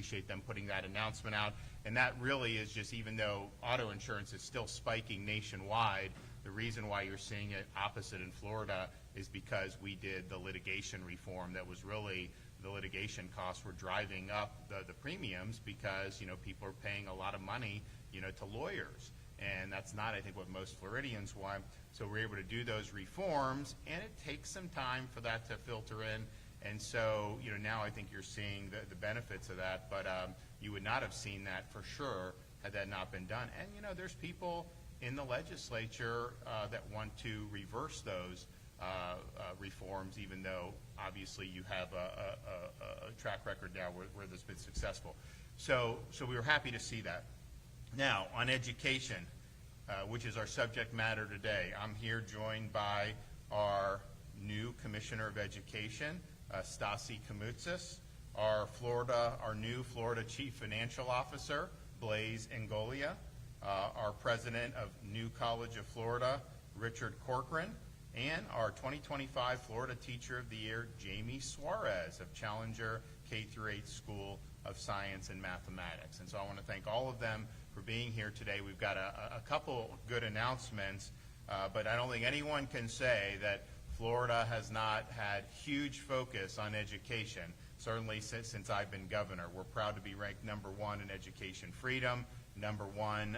appreciate them putting that announcement out. And that really is just, even though auto insurance is still spiking nationwide, the reason why you're seeing it opposite in Florida is because we did the litigation reform that was really, the litigation costs were driving up the premiums because, people are paying a lot of money, to lawyers. And that's not, I think, what most Floridians want. So we're able to do those reforms, and it takes some time for that to filter in. And so, now I think you're seeing the benefits of that, but you would not have seen that for sure had that not been done. And, there's people in the legislature that want to reverse those reforms, even though obviously you have a track record now where that's been successful. So we were happy to see that. Now, on education, which is our subject matter today, I'm here joined by our new Commissioner of Education, Stasi Kamoutsis, our new Florida Chief Financial Officer, Blaise Ngolia, our President of New College of Florida, Richard Corcoran, and our 2025 Florida Teacher of the Year, Jamie Suarez of Challenger K-8 School of Science and Mathematics. And so I want to thank all of them for being here today. We've got a couple good announcements, but I don't think anyone can say that Florida has not had huge focus on education, certainly since I've been governor. We're proud to be ranked #1 in education freedom, #1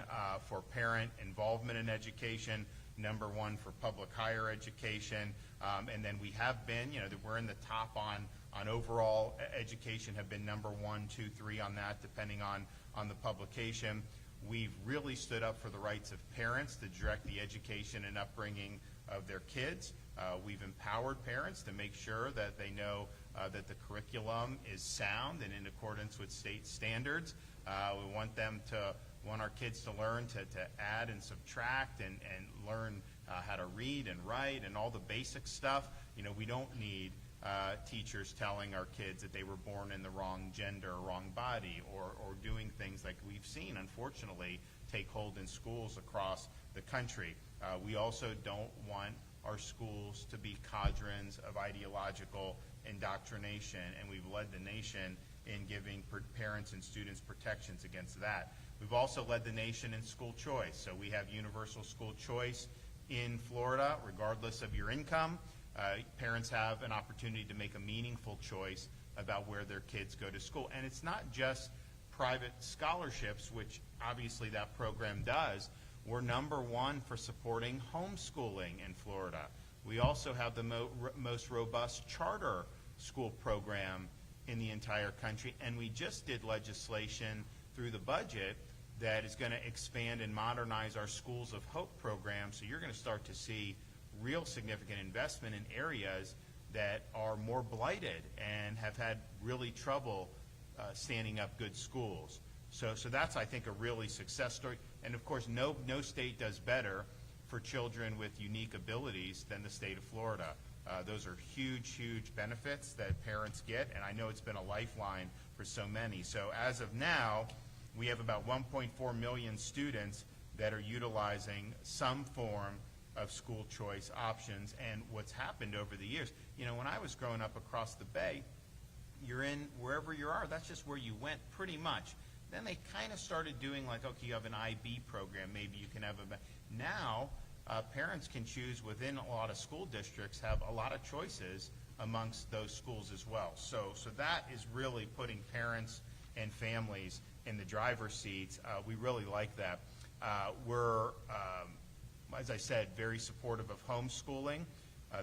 for parent involvement in education, #1 for public higher education, and then we have been, we're in the top on overall education, have been #1, 2, 3 on that, depending on the publication. We've really stood up for the rights of parents to direct the education and upbringing of their kids. We've empowered parents to make sure that they know that the curriculum is sound and in accordance with state standards. We want our kids to learn to add and subtract and learn how to read and write and all the basic stuff. We don't need teachers telling our kids that they were born in the wrong gender or wrong body, or doing things like we've seen, unfortunately, take hold in schools across the country. We also don't want our schools to be cadrons of ideological indoctrination, and we've led the nation in giving parents and students protections against that. We've also led the nation in school choice. So we have universal school choice in Florida, regardless of your income. Parents have an opportunity to make a meaningful choice about where their kids go to school. And it's not just private scholarships, which obviously that program does. We're #1 for supporting homeschooling in Florida. We also have the most robust charter school program in the entire country, and we just did legislation through the budget that is going to expand and modernize our Schools of Hope program. So you're going to start to see real significant investment in areas that are more blighted and have had really trouble standing up good schools. So that's, I think, a really success story. And of course, no state does better for children with unique abilities than the state of Florida. Those are huge benefits that parents get, and I know it's been a lifeline for so many. So as of now, we have about 1.4 million students that are utilizing some form of school choice options. And what's happened over the years, when I was growing up across the bay, you're in wherever you are, that's just where you went pretty much. Then they kind of started doing like, okay, you have an IB program, maybe you can have now parents can choose within a lot of school districts, have a lot of choices amongst those schools as well. So that is really putting parents and families in the driver's seats. We really like that. We're, as I said, very supportive of homeschooling.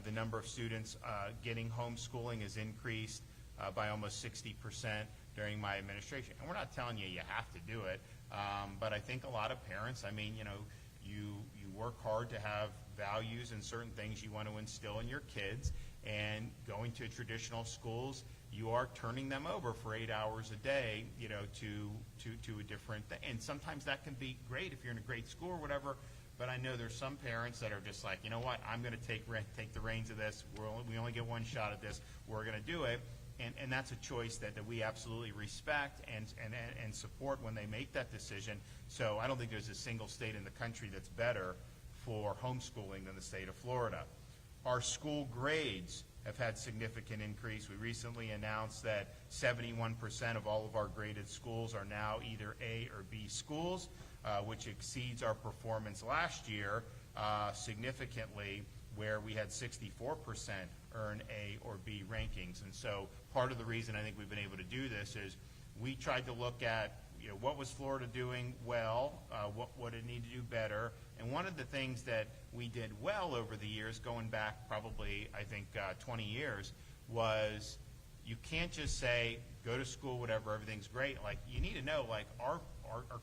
The number of students getting homeschooling has increased by almost 60% during my administration. And we're not telling you have to do it, but I think a lot of parents, you work hard to have values and certain things you want to instill in your kids, and going to traditional schools, you are turning them over for 8 hours a day, to a different thing. And sometimes that can be great if you're in a great school or whatever, but I know there's some parents that are just like, you know what, I'm going to take the reins of this. We only get one shot at this. We're going to do it. And that's a choice that we absolutely respect and support when they make that decision. So I don't think there's a single state in the country that's better for homeschooling than the state of Florida. Our school grades have had significant increase. We recently announced that 71% of all of our graded schools are now either A or B schools, which exceeds our performance last year significantly, where we had 64% earn A or B rankings. And so part of the reason I think we've been able to do this is we tried to look at what was Florida doing well, what it needed to do better. And one of the things that we did well over the years, going back probably, I think, 20 years, was you can't just say, go to school, whatever, everything's great. Like, you need to know, like, are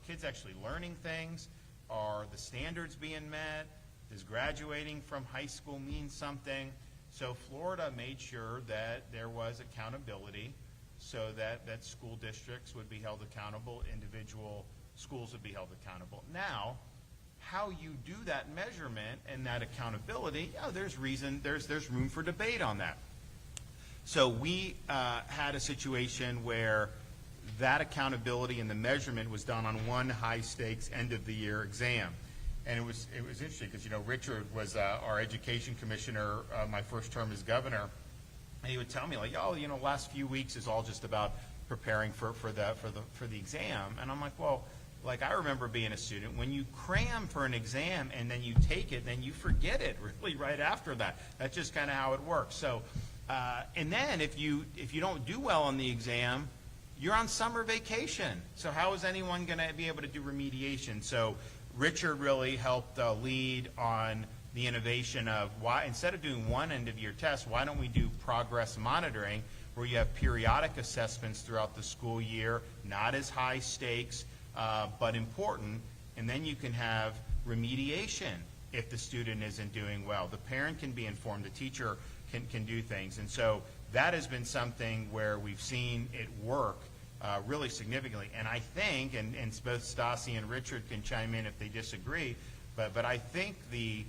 kids actually learning things? Are the standards being met? Does graduating from high school mean something? So Florida made sure that there was accountability, so that school districts would be held accountable, individual schools would be held accountable. Now, how you do that measurement and that accountability, there's room for debate on that. So we had a situation where that accountability and the measurement was done on one high-stakes end-of-the-year exam. And it was interesting because, Richard was our education commissioner my first term as governor. And he would tell me, like, last few weeks is all just about preparing for the exam. And I'm like, well, like, I remember being a student, when you cram for an exam and then you take it, then you forget it really right after that. That's just kind of how it works. So, and then if you don't do well on the exam, you're on summer vacation. So how is anyone going to be able to do remediation? So Richard really helped lead on the innovation of why, instead of doing one end-of-year test, why don't we do progress monitoring, where you have periodic assessments throughout the school year, not as high stakes, but important, and then you can have remediation if the student isn't doing well. The parent can be informed, the teacher can do things. And so that has been something where we've seen it work really significantly. And I think, and both Stassi and Richard can chime in if they disagree, but I think the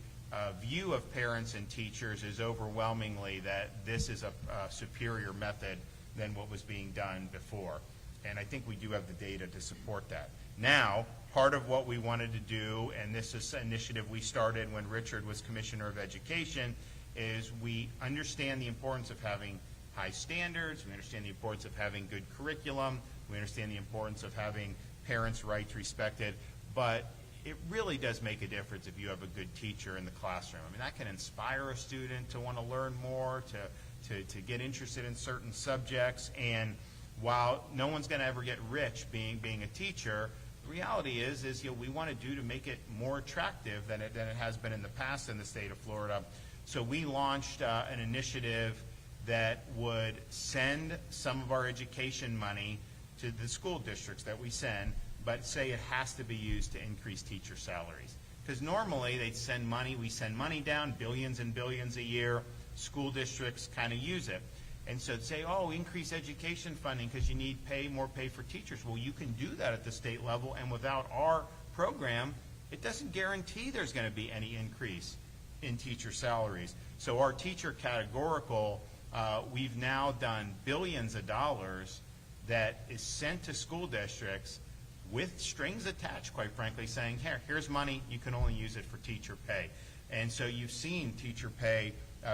view of parents and teachers is overwhelmingly that this is a superior method than what was being done before. And I think we do have the data to support that. Now, part of what we wanted to do, and this is an initiative we started when Richard was Commissioner of Education, is we understand the importance of having high standards, we understand the importance of having good curriculum, we understand the importance of having parents' rights respected, but it really does make a difference if you have a good teacher in the classroom. I mean, that can inspire a student to want to learn more, to get interested in certain subjects, and while no one's going to ever get rich being a teacher, the reality is we want to do to make it more attractive than it has been in the past in the state of Florida. So we launched an initiative that would send some of our education money to the school districts that we send, but say it has to be used to increase teacher salaries. Because normally they'd send money, we send money down, billions and billions a year, school districts kind of use it. And so say, increase education funding because you need more pay for teachers. Well, you can do that at the state level, and without our program, it doesn't guarantee there's going to be any increase in teacher salaries. So our teacher categorical, we've now done billions of dollars that is sent to school districts with strings attached, quite frankly, saying, here's money, you can only use it for teacher pay. And so you've seen teacher pay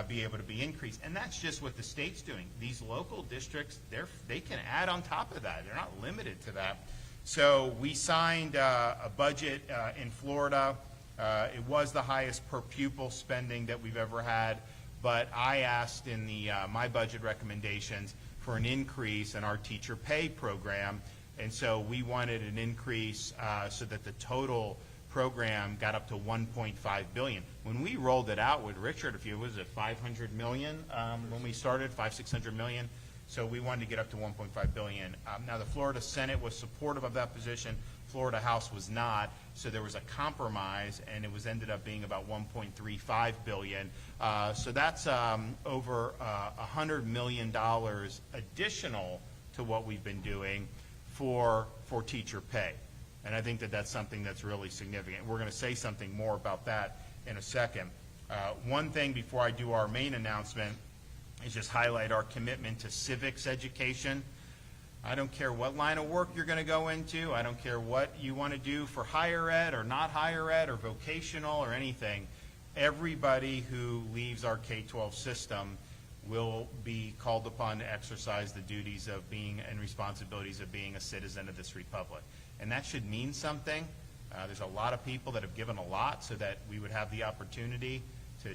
be able to be increased. And that's just what the state's doing. These local districts, they can add on top of that. They're not limited to that. So we signed a budget in Florida. It was the highest per pupil spending that we've ever had, but I asked in my budget recommendations for an increase in our teacher pay program, and so we wanted an increase so that the total program got up to $1.5 billion. When we rolled it out with Richard, was it $500 million when we started, $500-600 million? So we wanted to get up to $1.5 billion. Now the Florida Senate was supportive of that position. Florida House was not. So there was a compromise, and it ended up being about $1.35 billion. So that's over $100 million additional to what we've been doing for teacher pay. And I think that's something that's really significant. We're going to say something more about that in a second. One thing before I do our main announcement is just highlight our commitment to civics education. I don't care what line of work you're going to go into. I don't care what you want to do for higher ed or not higher ed or vocational or anything. Everybody who leaves our K-12 system will be called upon to exercise the duties of being and responsibilities of being a citizen of this republic. And that should mean something. There's a lot of people that have given a lot so that we would have the opportunity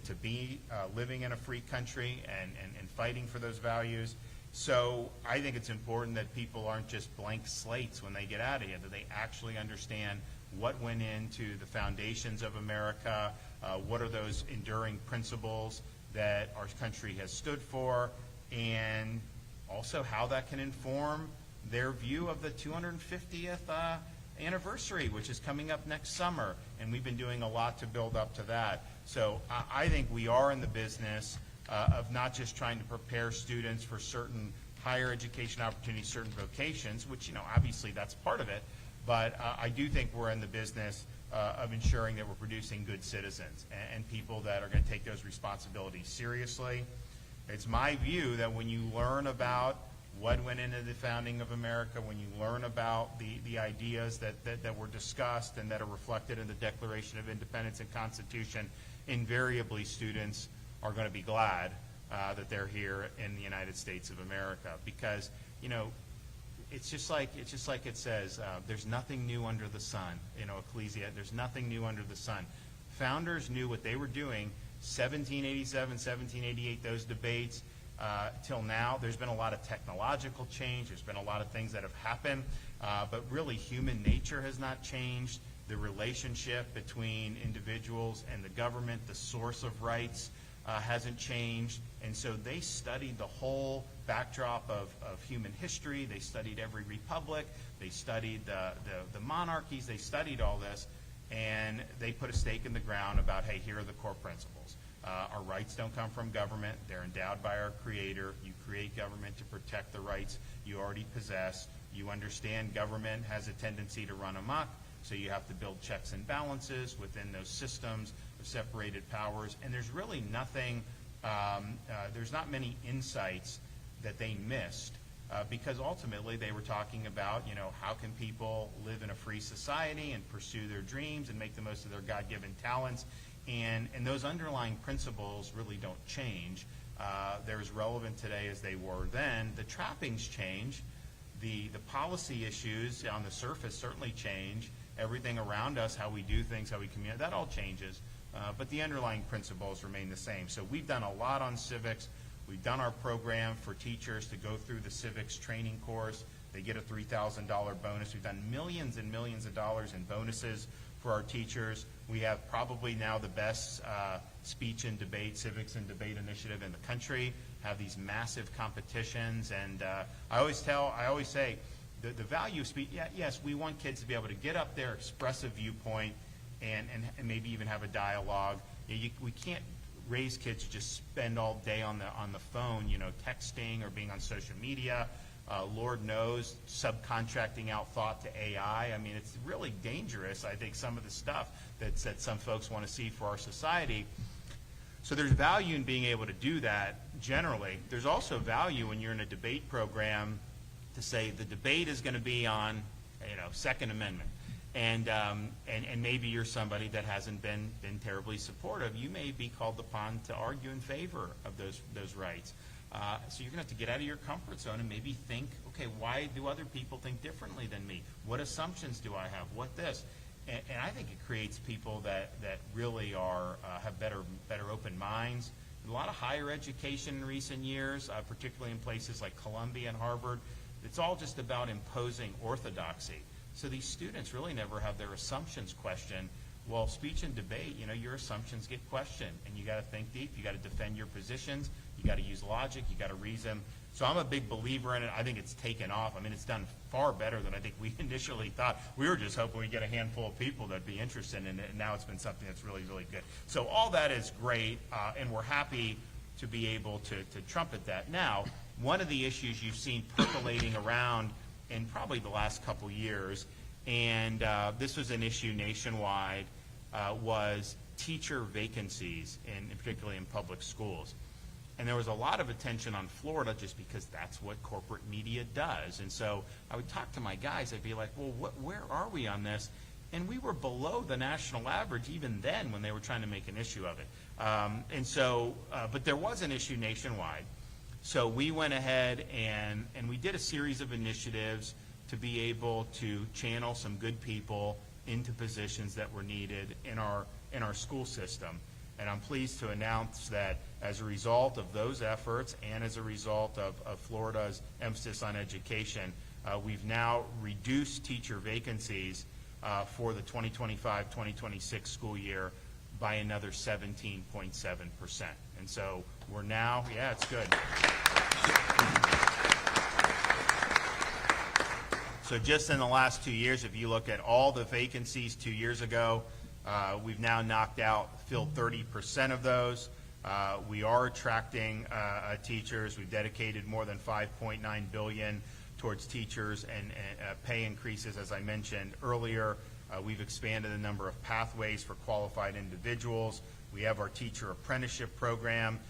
to be living in a free country and fighting for those values. So I think it's important that people aren't just blank slates when they get out of here, that they actually understand what went into the foundations of America, what are those enduring principles that our country has stood for, and also how that can inform their view of the 250th anniversary, which is coming up next summer. And we've been doing a lot to build up to that. So I think we are in the business of not just trying to prepare students for certain higher education opportunities, certain vocations, which, obviously that's part of it, but I do think we're in the business of ensuring that we're producing good citizens and people that are going to take those responsibilities seriously. It's my view that when you learn about what went into the founding of America, when you learn about the ideas that were discussed and that are reflected in the Declaration of Independence and Constitution, invariably students are going to be glad that they're here in the United States of America, because it's just like it says, there's nothing new under the sun. Ecclesia, there's nothing new under the sun. Founders knew what they were doing. 1787, 1788, those debates till now. There's been a lot of technological change. There's been a lot of things that have happened, but really human nature has not changed. The relationship between individuals and the government, the source of rights, hasn't changed. And so they studied the whole backdrop of human history. They studied every republic. They studied the monarchies. They studied all this. And they put a stake in the ground about, hey, here are the core principles. Our rights don't come from government. They're endowed by our Creator. You create government to protect the rights you already possess. You understand government has a tendency to run amok, so you have to build checks and balances within those systems of separated powers. And there's really nothing, there's not many insights that they missed, because ultimately they were talking about, how can people live in a free society and pursue their dreams and make the most of their God-given talents. And those underlying principles really don't change. They're as relevant today as they were then. The trappings change. The policy issues on the surface certainly change. Everything around us, how we do things, how we communicate, that all changes. But the underlying principles remain the same. So we've done a lot on civics. We've done our program for teachers to go through the civics training course. They get a $3,000 bonus. We've done millions and millions of dollars in bonuses for our teachers. We have probably now the best speech and debate, civics and debate initiative in the country. Have these massive competitions. And I always say, the value of speech, yes, we want kids to be able to get up there, express a viewpoint, and maybe even have a dialogue. We can't raise kids to just spend all day on the phone, texting or being on social media. Lord knows, subcontracting out thought to AI. I mean, it's really dangerous, I think, some of the stuff that some folks want to see for our society. So there's value in being able to do that generally. There's also value when you're in a debate program to say the debate is going to be on, Second Amendment. And maybe you're somebody that hasn't been terribly supportive. You may be called upon to argue in favor of those rights. So you're going to have to get out of your comfort zone and maybe think, okay, why do other people think differently than me? What assumptions do I have? What this? And I think it creates people that really have better open minds. A lot of higher education in recent years, particularly in places like Columbia and Harvard, it's all just about imposing orthodoxy. So these students really never have their assumptions questioned. Well, speech and debate, your assumptions get questioned, and you got to think deep. You got to defend your positions. You got to use logic. You got to reason. So I'm a big believer in it. I think it's taken off. I mean, it's done far better than I think we initially thought. We were just hoping we'd get a handful of people that'd be interested in it, and now it's been something that's really, really good. So all that is great, and we're happy to be able to trumpet that. Now, one of the issues you've seen percolating around in probably the last couple years, and this was an issue nationwide, was teacher vacancies, particularly in public schools. And there was a lot of attention on Florida just because that's what corporate media does. And so I would talk to my guys. I'd be like, well, where are we on this? And we were below the national average even then when they were trying to make an issue of it. But there was an issue nationwide. So we went ahead and we did a series of initiatives to be able to channel some good people into positions that were needed in our school system. And I'm pleased to announce that as a result of those efforts and as a result of Florida's emphasis on education, we've now reduced teacher vacancies for the 2025-2026 school year by another 17.7%. And so we're now, yeah, it's good. So just in the last 2 years, if you look at all the vacancies 2 years ago, we've now filled 30% of those. We are attracting teachers. We've dedicated more than $5.9 billion towards teachers and pay increases, as I mentioned earlier. We've expanded the number of pathways for qualified individuals. We have our teacher apprenticeship program.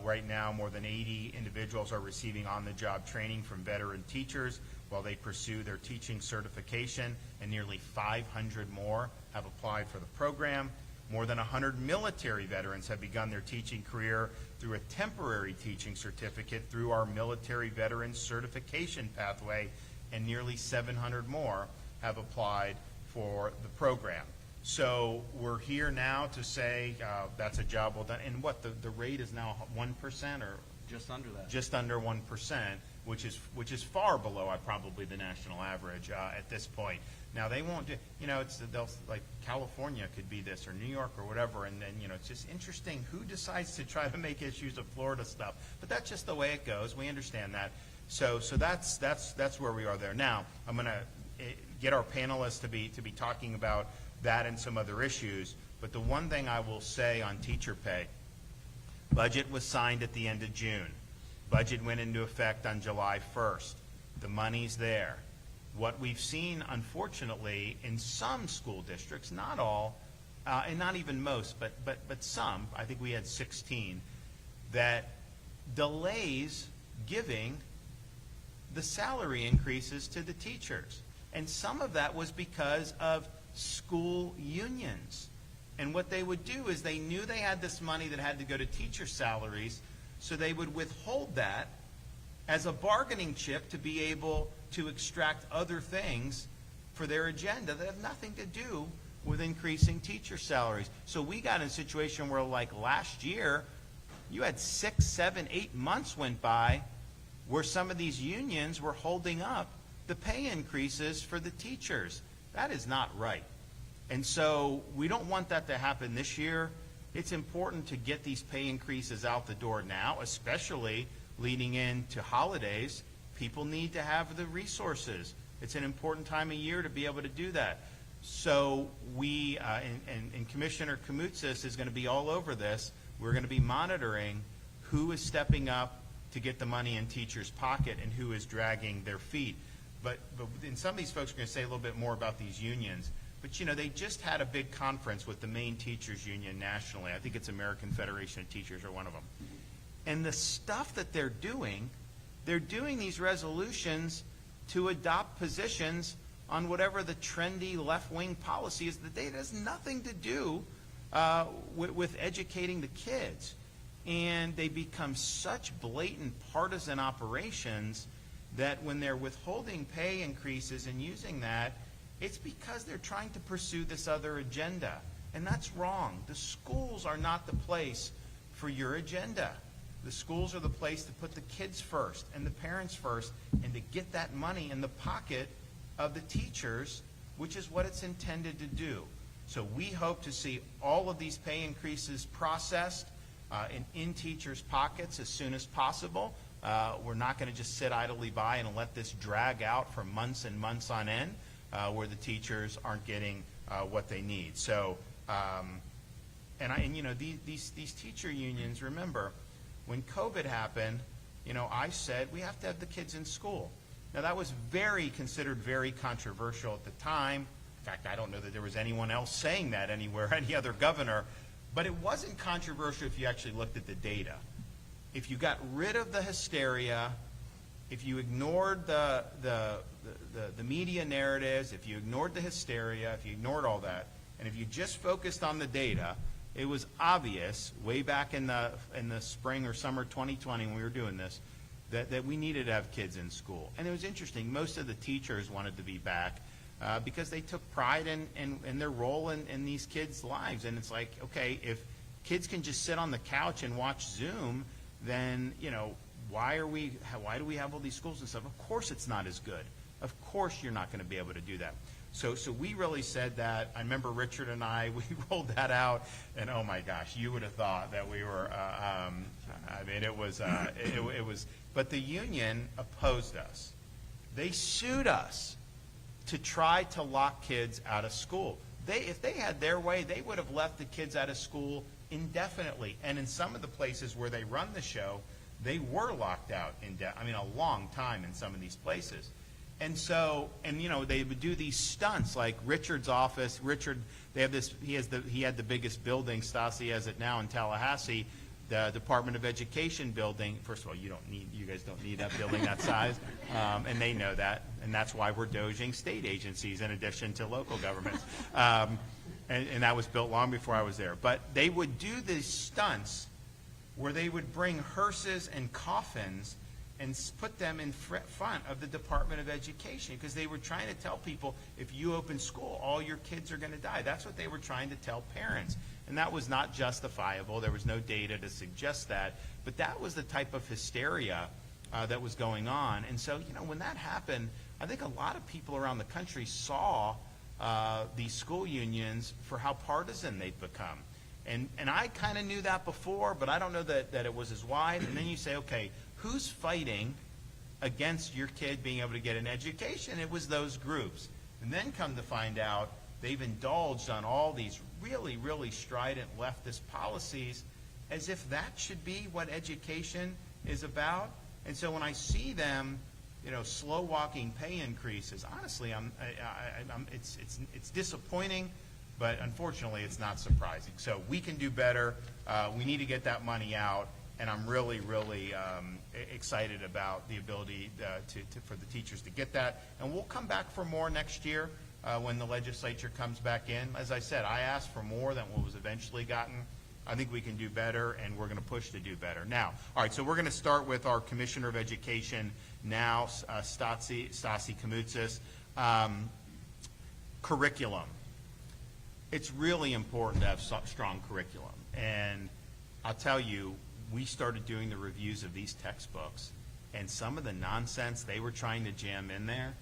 Right now, more than 80 individuals are receiving on-the-job training from veteran teachers while they pursue their teaching certification, and nearly 500 more have applied for the program. More than 100 military veterans have begun their teaching career through a temporary teaching certificate through our military veterans certification pathway, and nearly 700 more have applied for the program. So we're here now to say that's a job well done. And what, the rate is now 1% or? Just under that. Just under 1%, which is far below probably the national average at this point. Now they won't do, they'll, like California could be this, or New York or whatever, and then it's just interesting who decides to try to make issues of Florida stuff. But that's just the way it goes. We understand that. So that's where we are there. Now I'm going to get our panelists to be talking about that and some other issues. But the one thing I will say on teacher pay, budget was signed at the end of June. Budget went into effect on July 1st. The money's there. What we've seen, unfortunately, in some school districts, not all, and not even most, but some, I think we had 16, that delays giving the salary increases to the teachers. And some of that was because of school unions. And what they would do is they knew they had this money that had to go to teacher salaries, so they would withhold that as a bargaining chip to be able to extract other things for their agenda that have nothing to do with increasing teacher salaries. So we got in a situation where, like last year, you had 6, 7, 8 months went by where some of these unions were holding up the pay increases for the teachers. That is not right. And so we don't want that to happen this year. It's important to get these pay increases out the door now, especially leading into holidays. People need to have the resources. It's an important time of year to be able to do that. So we, and Commissioner Kamoutsas is going to be all over this. We're going to be monitoring who is stepping up to get the money in teachers' pocket and who is dragging their feet. But and some of these folks are going to say a little bit more about these unions. But they just had a big conference with the main teachers union nationally. I think it's American Federation of Teachers or one of them. And the stuff that they're doing these resolutions to adopt positions on whatever the trendy left-wing policy is. That it has nothing to do with educating the kids. And they become such blatant partisan operations that when they're withholding pay increases and using that, it's because they're trying to pursue this other agenda. And that's wrong. The schools are not the place for your agenda. The schools are the place to put the kids first and the parents first, and to get that money in the pocket of the teachers, which is what it's intended to do. So we hope to see all of these pay increases processed in teachers' pockets as soon as possible. We're not going to just sit idly by and let this drag out for months and months on end, where the teachers aren't getting what they need. So, these teacher unions, remember, when COVID happened, I said we have to have the kids in school. Now that was considered very controversial at the time. In fact, I don't know that there was anyone else saying that anywhere, any other governor. But it wasn't controversial if you actually looked at the data. If you got rid of the hysteria, if you ignored the media narratives, if you ignored the hysteria, if you ignored all that, and if you just focused on the data, it was obvious way back in the spring or summer 2020 when we were doing this that we needed to have kids in school. And it was interesting. Most of the teachers wanted to be back because they took pride in their role in these kids' lives. And it's like, okay, if kids can just sit on the couch and watch Zoom, then, you know, why do we have all these schools and stuff? Of course it's not as good. Of course you're not going to be able to do that. So we really said that. I remember Richard and we rolled that out, and oh my gosh, you would have thought that we were, I mean, it was, but the union opposed us. They sued us to try to lock kids out of school. If they had their way, they would have left the kids out of school indefinitely. And in some of the places where they run the show, they were locked out a long time in some of these places. And so, you know, they would do these stunts like Richard's office. Richard, they have this. He had the biggest building. Stasi has it now in Tallahassee, the Department of Education building. First of all, you guys don't need that building that size, and they know that, and that's why we're doging state agencies in addition to local governments. And that was built long before I was there. But they would do these stunts where they would bring hearses and coffins and put them in front of the Department of Education because they were trying to tell people, if you open school, all your kids are going to die. That's what they were trying to tell parents. And that was not justifiable. There was no data to suggest that. But that was the type of hysteria that was going on. And so, you know, when that happened, I think a lot of people around the country saw these school unions for how partisan they've become. And I kind of knew that before, but I don't know that it was as wide. And then you say, okay, who's fighting against your kid being able to get an education? It was those groups. And then come to find out, they've indulged on all these really, really strident leftist policies as if that should be what education is about. And so when I see them, you know, slow walking pay increases, honestly, it's disappointing, but unfortunately it's not surprising. So we can do better. We need to get that money out. And I'm really, really excited about the ability for the teachers to get that. And we'll come back for more next year when the legislature comes back in. As I said, I asked for more than what was eventually gotten. I think we can do better, and we're going to push to do better. Now, all right, so we're going to start with our Commissioner of Education now, Stasi Kamoutzis. Curriculum. It's really important to have strong curriculum. And I'll tell you, we started doing the reviews of these textbooks, and some of the nonsense they were trying to jam in there,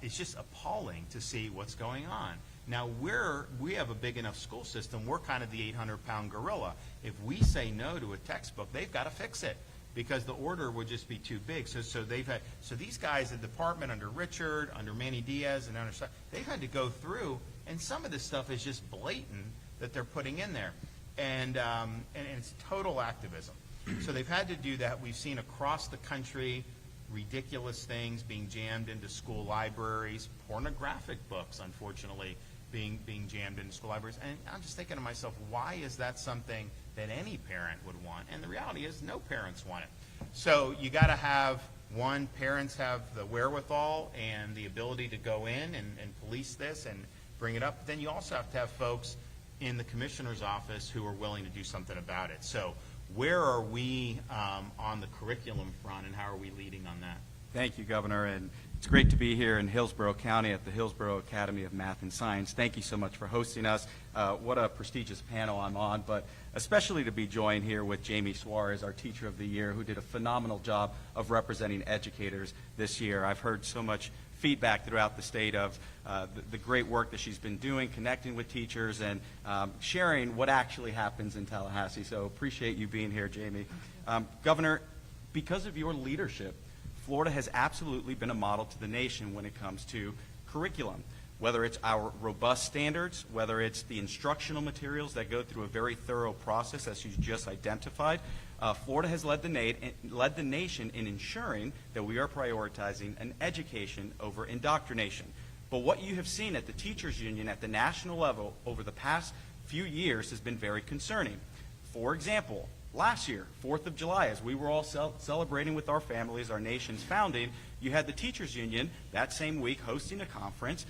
it's just appalling to see what's going on. Now, we have a big enough school system, we're kind of the 800-pound gorilla. If we say no to a textbook, they've got to fix it because the order would just be too big. So these guys, the department under Richard, under Manny Diaz, and they've had to go through, and some of this stuff is just blatant that they're putting in there. And it's total activism. So they've had to do that. We've seen across the country ridiculous things being jammed into school libraries, pornographic books, unfortunately, being jammed into school libraries. And I'm just thinking to myself, why is that something that any parent would want? And the reality is no parents want it. So you got to have, one, parents have the wherewithal and the ability to go in and police this and bring it up. But then you also have to have folks in the commissioner's office who are willing to do something about it. So where are we on the curriculum front, and how are we leading on that? Thank you, Governor, and it's great to be here in Hillsborough County at the Hillsborough Academy of Math and Science. Thank you so much for hosting us. What a prestigious panel I'm on, but especially to be joined here with Jamie Suarez, our Teacher of the Year, who did a phenomenal job of representing educators this year. I've heard so much feedback throughout the state of the great work that she's been doing, connecting with teachers, and sharing what actually happens in Tallahassee. So appreciate you being here, Jamie. Governor, because of your leadership, Florida has absolutely been a model to the nation when it comes to curriculum. Whether it's our robust standards, whether it's the instructional materials that go through a very thorough process, as you just identified, Florida has led the nation in ensuring that we are prioritizing an education over indoctrination. But what you have seen at the teachers union at the national level over the past few years has been very concerning. For example, Last year, 4th of July, as we were all celebrating with our families our nation's founding, you had the teachers union that same week hosting a conference.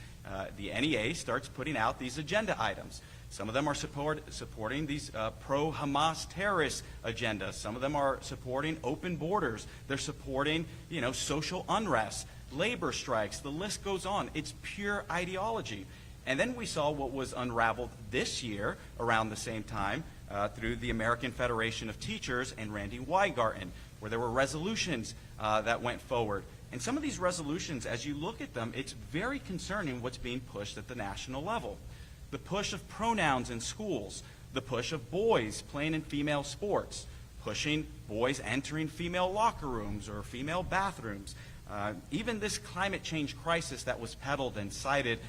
The NEA starts putting out these agenda items. Some of them are supporting these pro-Hamas terrorist agendas. Some of them are supporting open borders. They're supporting, social unrest, labor strikes. The list goes on. It's pure ideology. And then we saw what was unraveled this year around the same time through the American Federation of Teachers and Randy Weingarten, where there were resolutions that went forward. And some of these resolutions, as you look at them, it's very concerning what's being pushed at the national level. The push of pronouns in schools, the push of boys playing in female sports, pushing boys entering female locker rooms or female bathrooms. Even this climate change crisis that was peddled and cited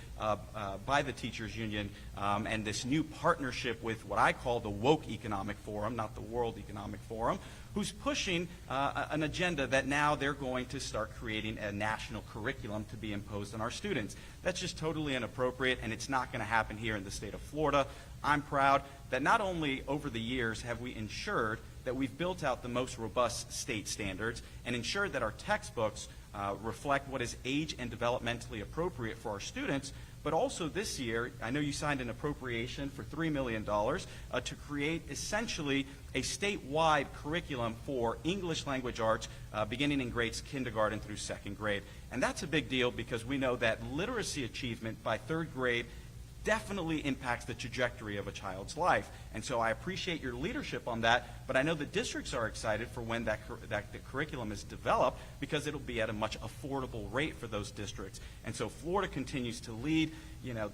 by the teachers union and this new partnership with what I call the Woke Economic Forum, not the World Economic Forum, who's pushing an agenda that now they're going to start creating a national curriculum to be imposed on our students. That's just totally inappropriate, and it's not going to happen here in the state of Florida. I'm proud that not only over the years have we ensured that we've built out the most robust state standards and ensured that our textbooks reflect what is age and developmentally appropriate for our students, but also this year, I know you signed an appropriation for $3 million to create essentially a statewide curriculum for English language arts beginning in grades kindergarten through 2nd grade. And that's a big deal because we know that literacy achievement by 3rd grade definitely impacts the trajectory of a child's life. And so I appreciate your leadership on that, but I know the districts are excited for when the curriculum is developed because it'll be at a much affordable rate for those districts. And so Florida continues to lead.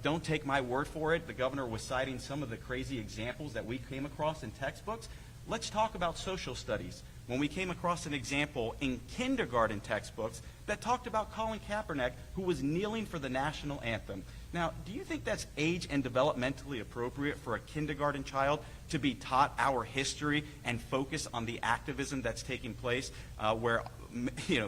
Don't take my word for it. The governor was citing some of the crazy examples that we came across in textbooks. Let's talk about social studies. When we came across an example in kindergarten textbooks that talked about Colin Kaepernick, who was kneeling for the national anthem. Now, do you think that's age and developmentally appropriate for a kindergarten child to be taught our history and focus on the activism that's taking place where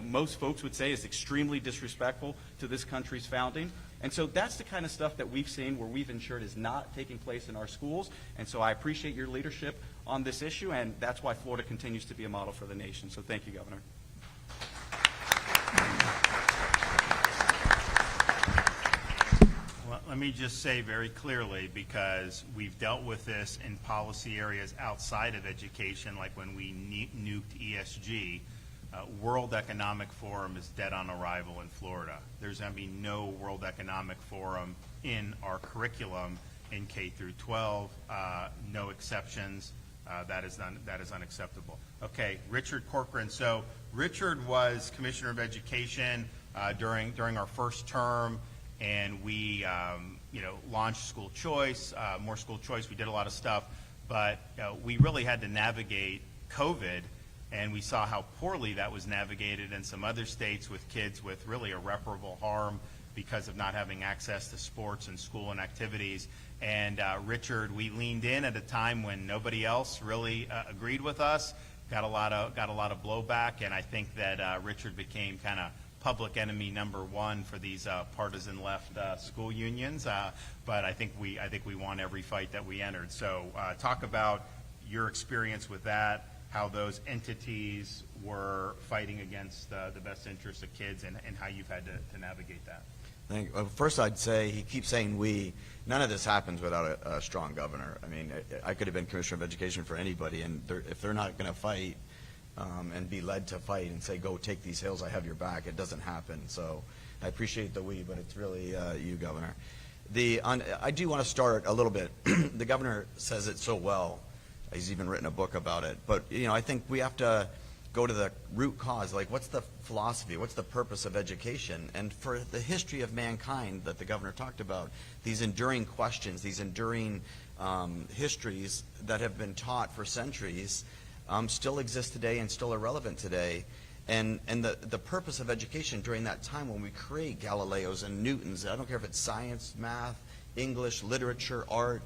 most folks would say is extremely disrespectful to this country's founding? And so that's the kind of stuff that we've seen where we've ensured is not taking place in our schools. And so I appreciate your leadership on this issue, and that's why Florida continues to be a model for the nation. So thank you, Governor. Well, let me just say very clearly, because we've dealt with this in policy areas outside of education, like when we nuked ESG, World Economic Forum is dead on arrival in Florida. There's going to be no World Economic Forum in our curriculum in K through 12, no exceptions. That is unacceptable. Okay, Richard Corcoran. So Richard was Commissioner of Education during our first term, and we launched school choice, more school choice. We did a lot of stuff, but we really had to navigate COVID, and we saw how poorly that was navigated in some other states with kids with really irreparable harm because of not having access to sports and school and activities. And Richard, we leaned in at a time when nobody else really agreed with us. Got a lot of blowback, and I think that Richard became kind of public enemy number one for these partisan left school unions. But I think we won every fight that we entered. So talk about your experience with that, how those entities were fighting against the best interests of kids, and how you've had to navigate that. First, I'd say he keeps saying we. None of this happens without a strong governor. I mean, I could have been Commissioner of Education for anybody, and if they're not going to fight and be led to fight and say, go take these hills, I have your back, it doesn't happen. So I appreciate the we, but it's really you, Governor. I do want to start a little bit. The governor says it so well. He's even written a book about it. But, I think we have to go to the root cause. Like, what's the philosophy? What's the purpose of education? And for the history of mankind that the governor talked about, these enduring questions, these enduring histories that have been taught for centuries still exist today and still are relevant today. And the purpose of education during that time when we create Galileos and Newtons, I don't care if it's science, math, English, literature, art,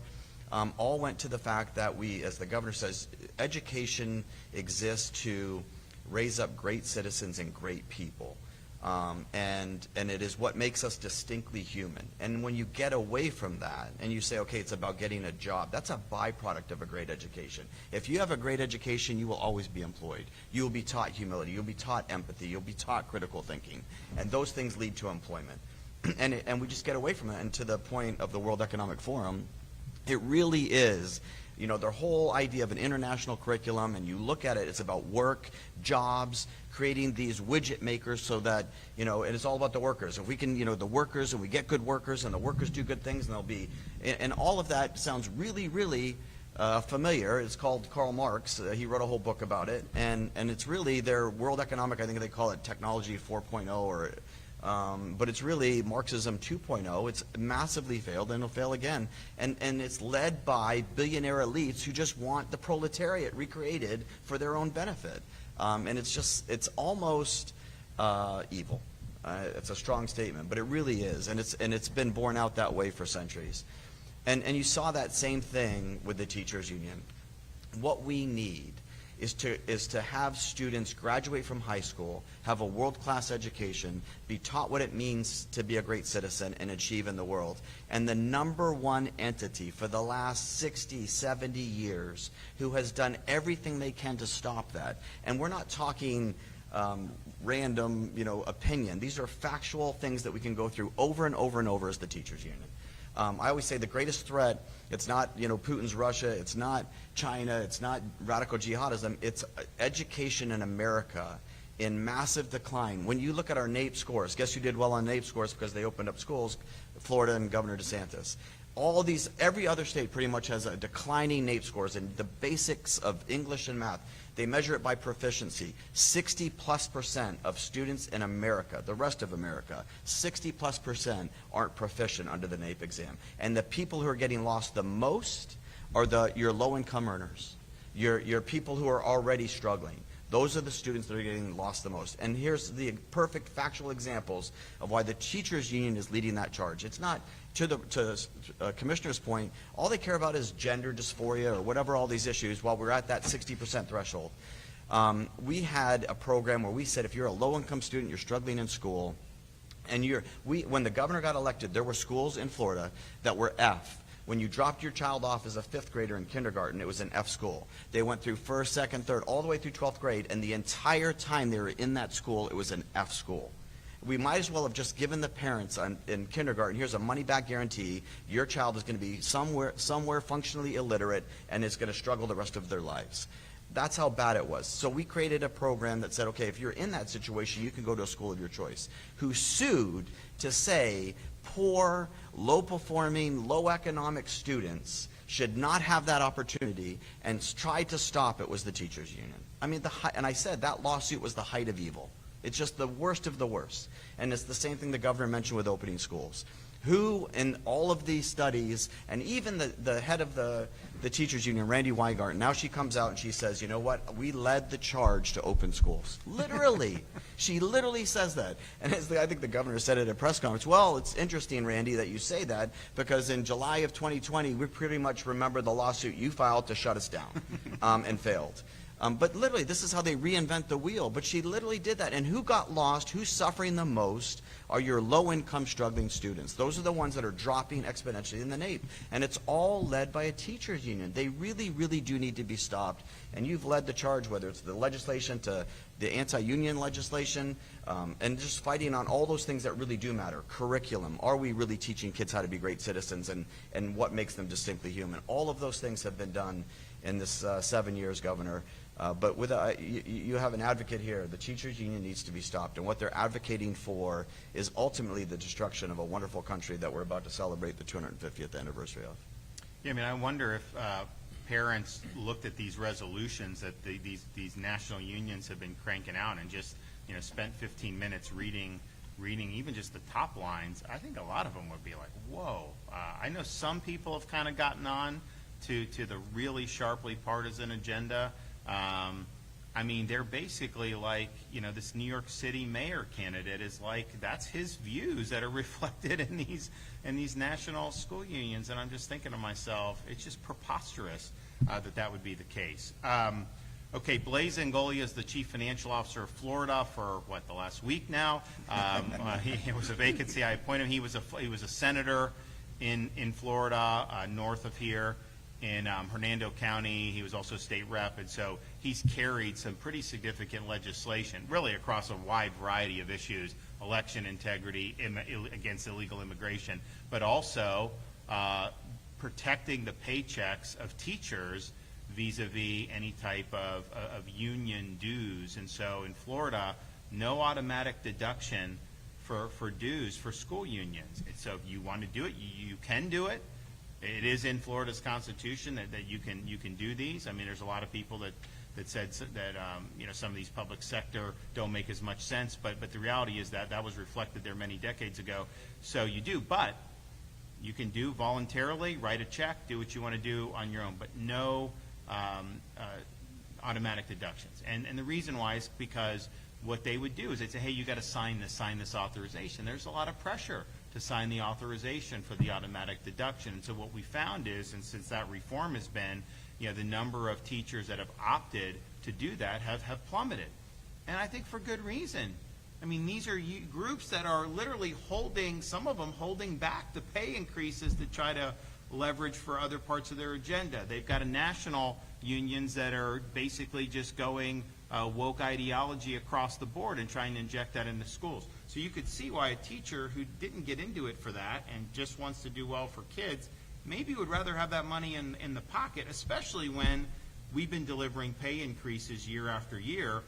all went to the fact that we, as the governor says, education exists to raise up great citizens and great people. And it is what makes us distinctly human. And when you get away from that and you say, okay, it's about getting a job, that's a byproduct of a great education. If you have a great education, you will always be employed. You will be taught humility. You'll be taught empathy. You'll be taught critical thinking. And those things lead to employment. And we just get away from it. And to the point of the World Economic Forum, it really is, you know, their whole idea of an international curriculum, and you look at it, it's about work, jobs, creating these widget makers so that, you know, and it's all about the workers. If we can, you know, the workers, and we get good workers, and the workers do good things, and they'll be, and all of that sounds really, really familiar. It's called Karl Marx. He wrote a whole book about it, and it's really their World Economic, I think they call it Technology 4.0, or but it's really Marxism 2.0. It's massively failed, and it'll fail again. And it's led by billionaire elites who just want the proletariat recreated for their own benefit. And it's almost evil. It's a strong statement, but it really is. And it's been borne out that way for centuries. And you saw that same thing with the teachers union. What we need is to have students graduate from high school, have a world-class education, be taught what it means to be a great citizen and achieve in the world. And the number one entity for the last 60, 70 years who has done everything they can to stop that, and we're not talking random, you know, opinion. These are factual things that we can go through over and over and over as the teachers union. I always say the greatest threat, it's not, you know, Putin's Russia, it's not China, it's not radical jihadism, it's education in America in massive decline. When you look at our NAEP scores, guess who did well on NAEP scores because they opened up schools? Florida and Governor DeSantis. All these, every other state pretty much has a declining NAEP scores in the basics of English and math. They measure it by proficiency. 60+% of students in America, the rest of America, 60+% aren't proficient under the NAEP exam. And the people who are getting lost the most are your low-income earners, your people who are already struggling. Those are the students that are getting lost the most. And here's the perfect factual examples of why the teachers union is leading that charge. It's not, to Commissioner's point, all they care about is gender dysphoria or whatever, all these issues, while we're at that 60% threshold. We had a program where we said if you're a low-income student, you're struggling in school, and when the governor got elected, there were schools in Florida that were F. When you dropped your child off as a 5th grader in kindergarten, it was an F school. They went through 1st, 2nd, 3rd, all the way through 12th grade, and the entire time they were in that school, it was an F school. We might as well have just given the parents in kindergarten, here's a money-back guarantee, your child is going to be somewhere functionally illiterate and is going to struggle the rest of their lives. That's how bad it was. So we created a program that said, okay, if you're in that situation, you can go to a school of your choice, who sued to say poor, low-performing, low-economic students should not have that opportunity, and tried to stop it was the teachers union. I mean, and I said that lawsuit was the height of evil. It's just the worst of the worst. And it's the same thing the governor mentioned with opening schools. Who in all of these studies, and even the head of the teachers union, Randy Weingarten, now she comes out and she says, you know what, we led the charge to open schools. Literally. She literally says that. And I think the governor said it at a press conference, well, it's interesting, Randy, that you say that, because in July of 2020, we pretty much remember the lawsuit you filed to shut us down and failed. But literally, this is how they reinvent the wheel. But she literally did that. And who got lost, who's suffering the most, are your low-income struggling students. Those are the ones that are dropping exponentially in the NAEP. And it's all led by a teachers union. They really, really do need to be stopped. And you've led the charge, whether it's the legislation to the anti-union legislation, and just fighting on all those things that really do matter. Curriculum. Are we really teaching kids how to be great citizens, and what makes them distinctly human? All of those things have been done in this 7 years, Governor. But with you have an advocate here. The teachers union needs to be stopped, and what they're advocating for is ultimately the destruction of a wonderful country that we're about to celebrate the 250th anniversary of. Yeah, I mean, I wonder if parents looked at these resolutions that these national unions have been cranking out and just, you know, spent 15 minutes reading even just the top lines. I think a lot of them would be like, whoa. I know some people have kind of gotten on to the really sharply partisan agenda. I mean, they're basically like, you know, this New York City mayor candidate is like, that's his views that are reflected in these national school unions. And I'm just thinking to myself, it's just preposterous that would be the case. Okay, Blaise Angolia is the Chief Financial Officer of Florida for, the last week now. It was a vacancy. I appointed him. He was a senator in Florida, north of here in Hernando County. He was also state rep, and so he's carried some pretty significant legislation, really across a wide variety of issues, election integrity, against illegal immigration, but also protecting the paychecks of teachers vis-a-vis any type of union dues. And so in Florida, no automatic deduction for dues for school unions. And so if you want to do it, you can do it. It is in Florida's constitution that you can do these. I mean, there's a lot of people that said that some of these public sector don't make as much sense, but the reality is that was reflected there many decades ago. So you do, but you can do voluntarily, write a check, do what you want to do on your own, but no automatic deductions. And the reason why is because what they would do is they'd say, hey, you got to sign this authorization. There's a lot of pressure to sign the authorization for the automatic deduction. And so what we found is, and since that reform has been, the number of teachers that have opted to do that have plummeted. And I think for good reason. I mean, these are groups that are literally some of them holding back the pay increases to try to leverage for other parts of their agenda. They've got a national unions that are basically just going woke ideology across the board and trying to inject that into schools. So you could see why a teacher who didn't get into it for that and just wants to do well for kids maybe would rather have that money in the pocket, especially when we've been delivering pay increases year after year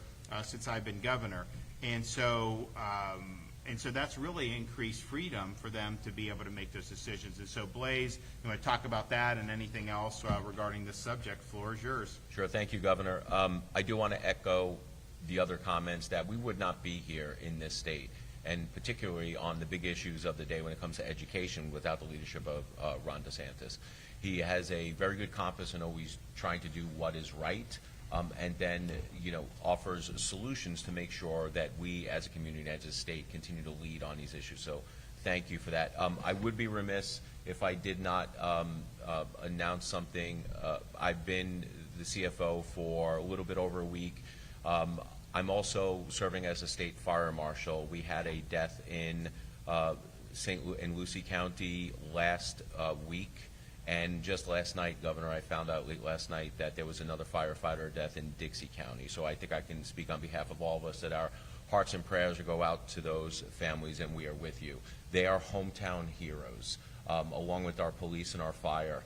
since I've been governor. And so that's really increased freedom for them to be able to make those decisions. And so, Blaise, you want to talk about that and anything else regarding this subject? Floor is yours. Sure. Thank you, Governor. I do want to echo the other comments that we would not be here in this state, and particularly on the big issues of the day when it comes to education, without the leadership of Ron DeSantis. He has a very good compass and always trying to do what is right. And then, offers solutions to make sure that we as a community, as a state, continue to lead on these issues. So thank you for that. I would be remiss if I did not announce something. I've been the CFO for a little bit over a week. I'm also serving as a state fire marshal. We had a death in Lucie County last week. And just last night, Governor, I found out late last night that there was another firefighter death in Dixie County. So I think I can speak on behalf of all of us that our hearts and prayers go out to those families, and we are with you. They are hometown heroes, along with our police and our fire.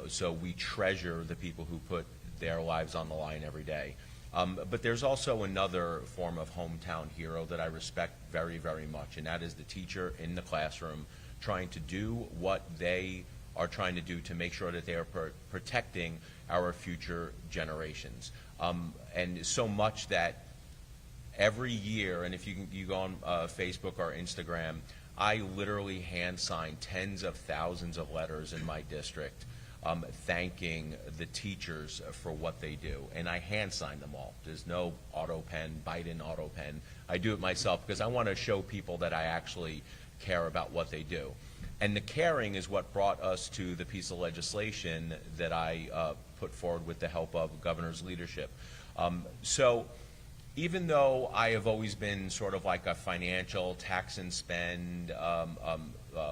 So we treasure the people who put their lives on the line every day. But there's also another form of hometown hero that I respect very, very much, and that is the teacher in the classroom trying to do what they are trying to do to make sure that they are protecting our future generations. And so much that every year, and if you go on Facebook or Instagram, I literally hand sign tens of thousands of letters in my district thanking the teachers for what they do. And I hand sign them all. There's no auto pen, Biden auto pen. I do it myself because I want to show people that I actually care about what they do. And the caring is what brought us to the piece of legislation that I put forward with the help of governor's leadership. So even though I have always been sort of like a financial tax and spend,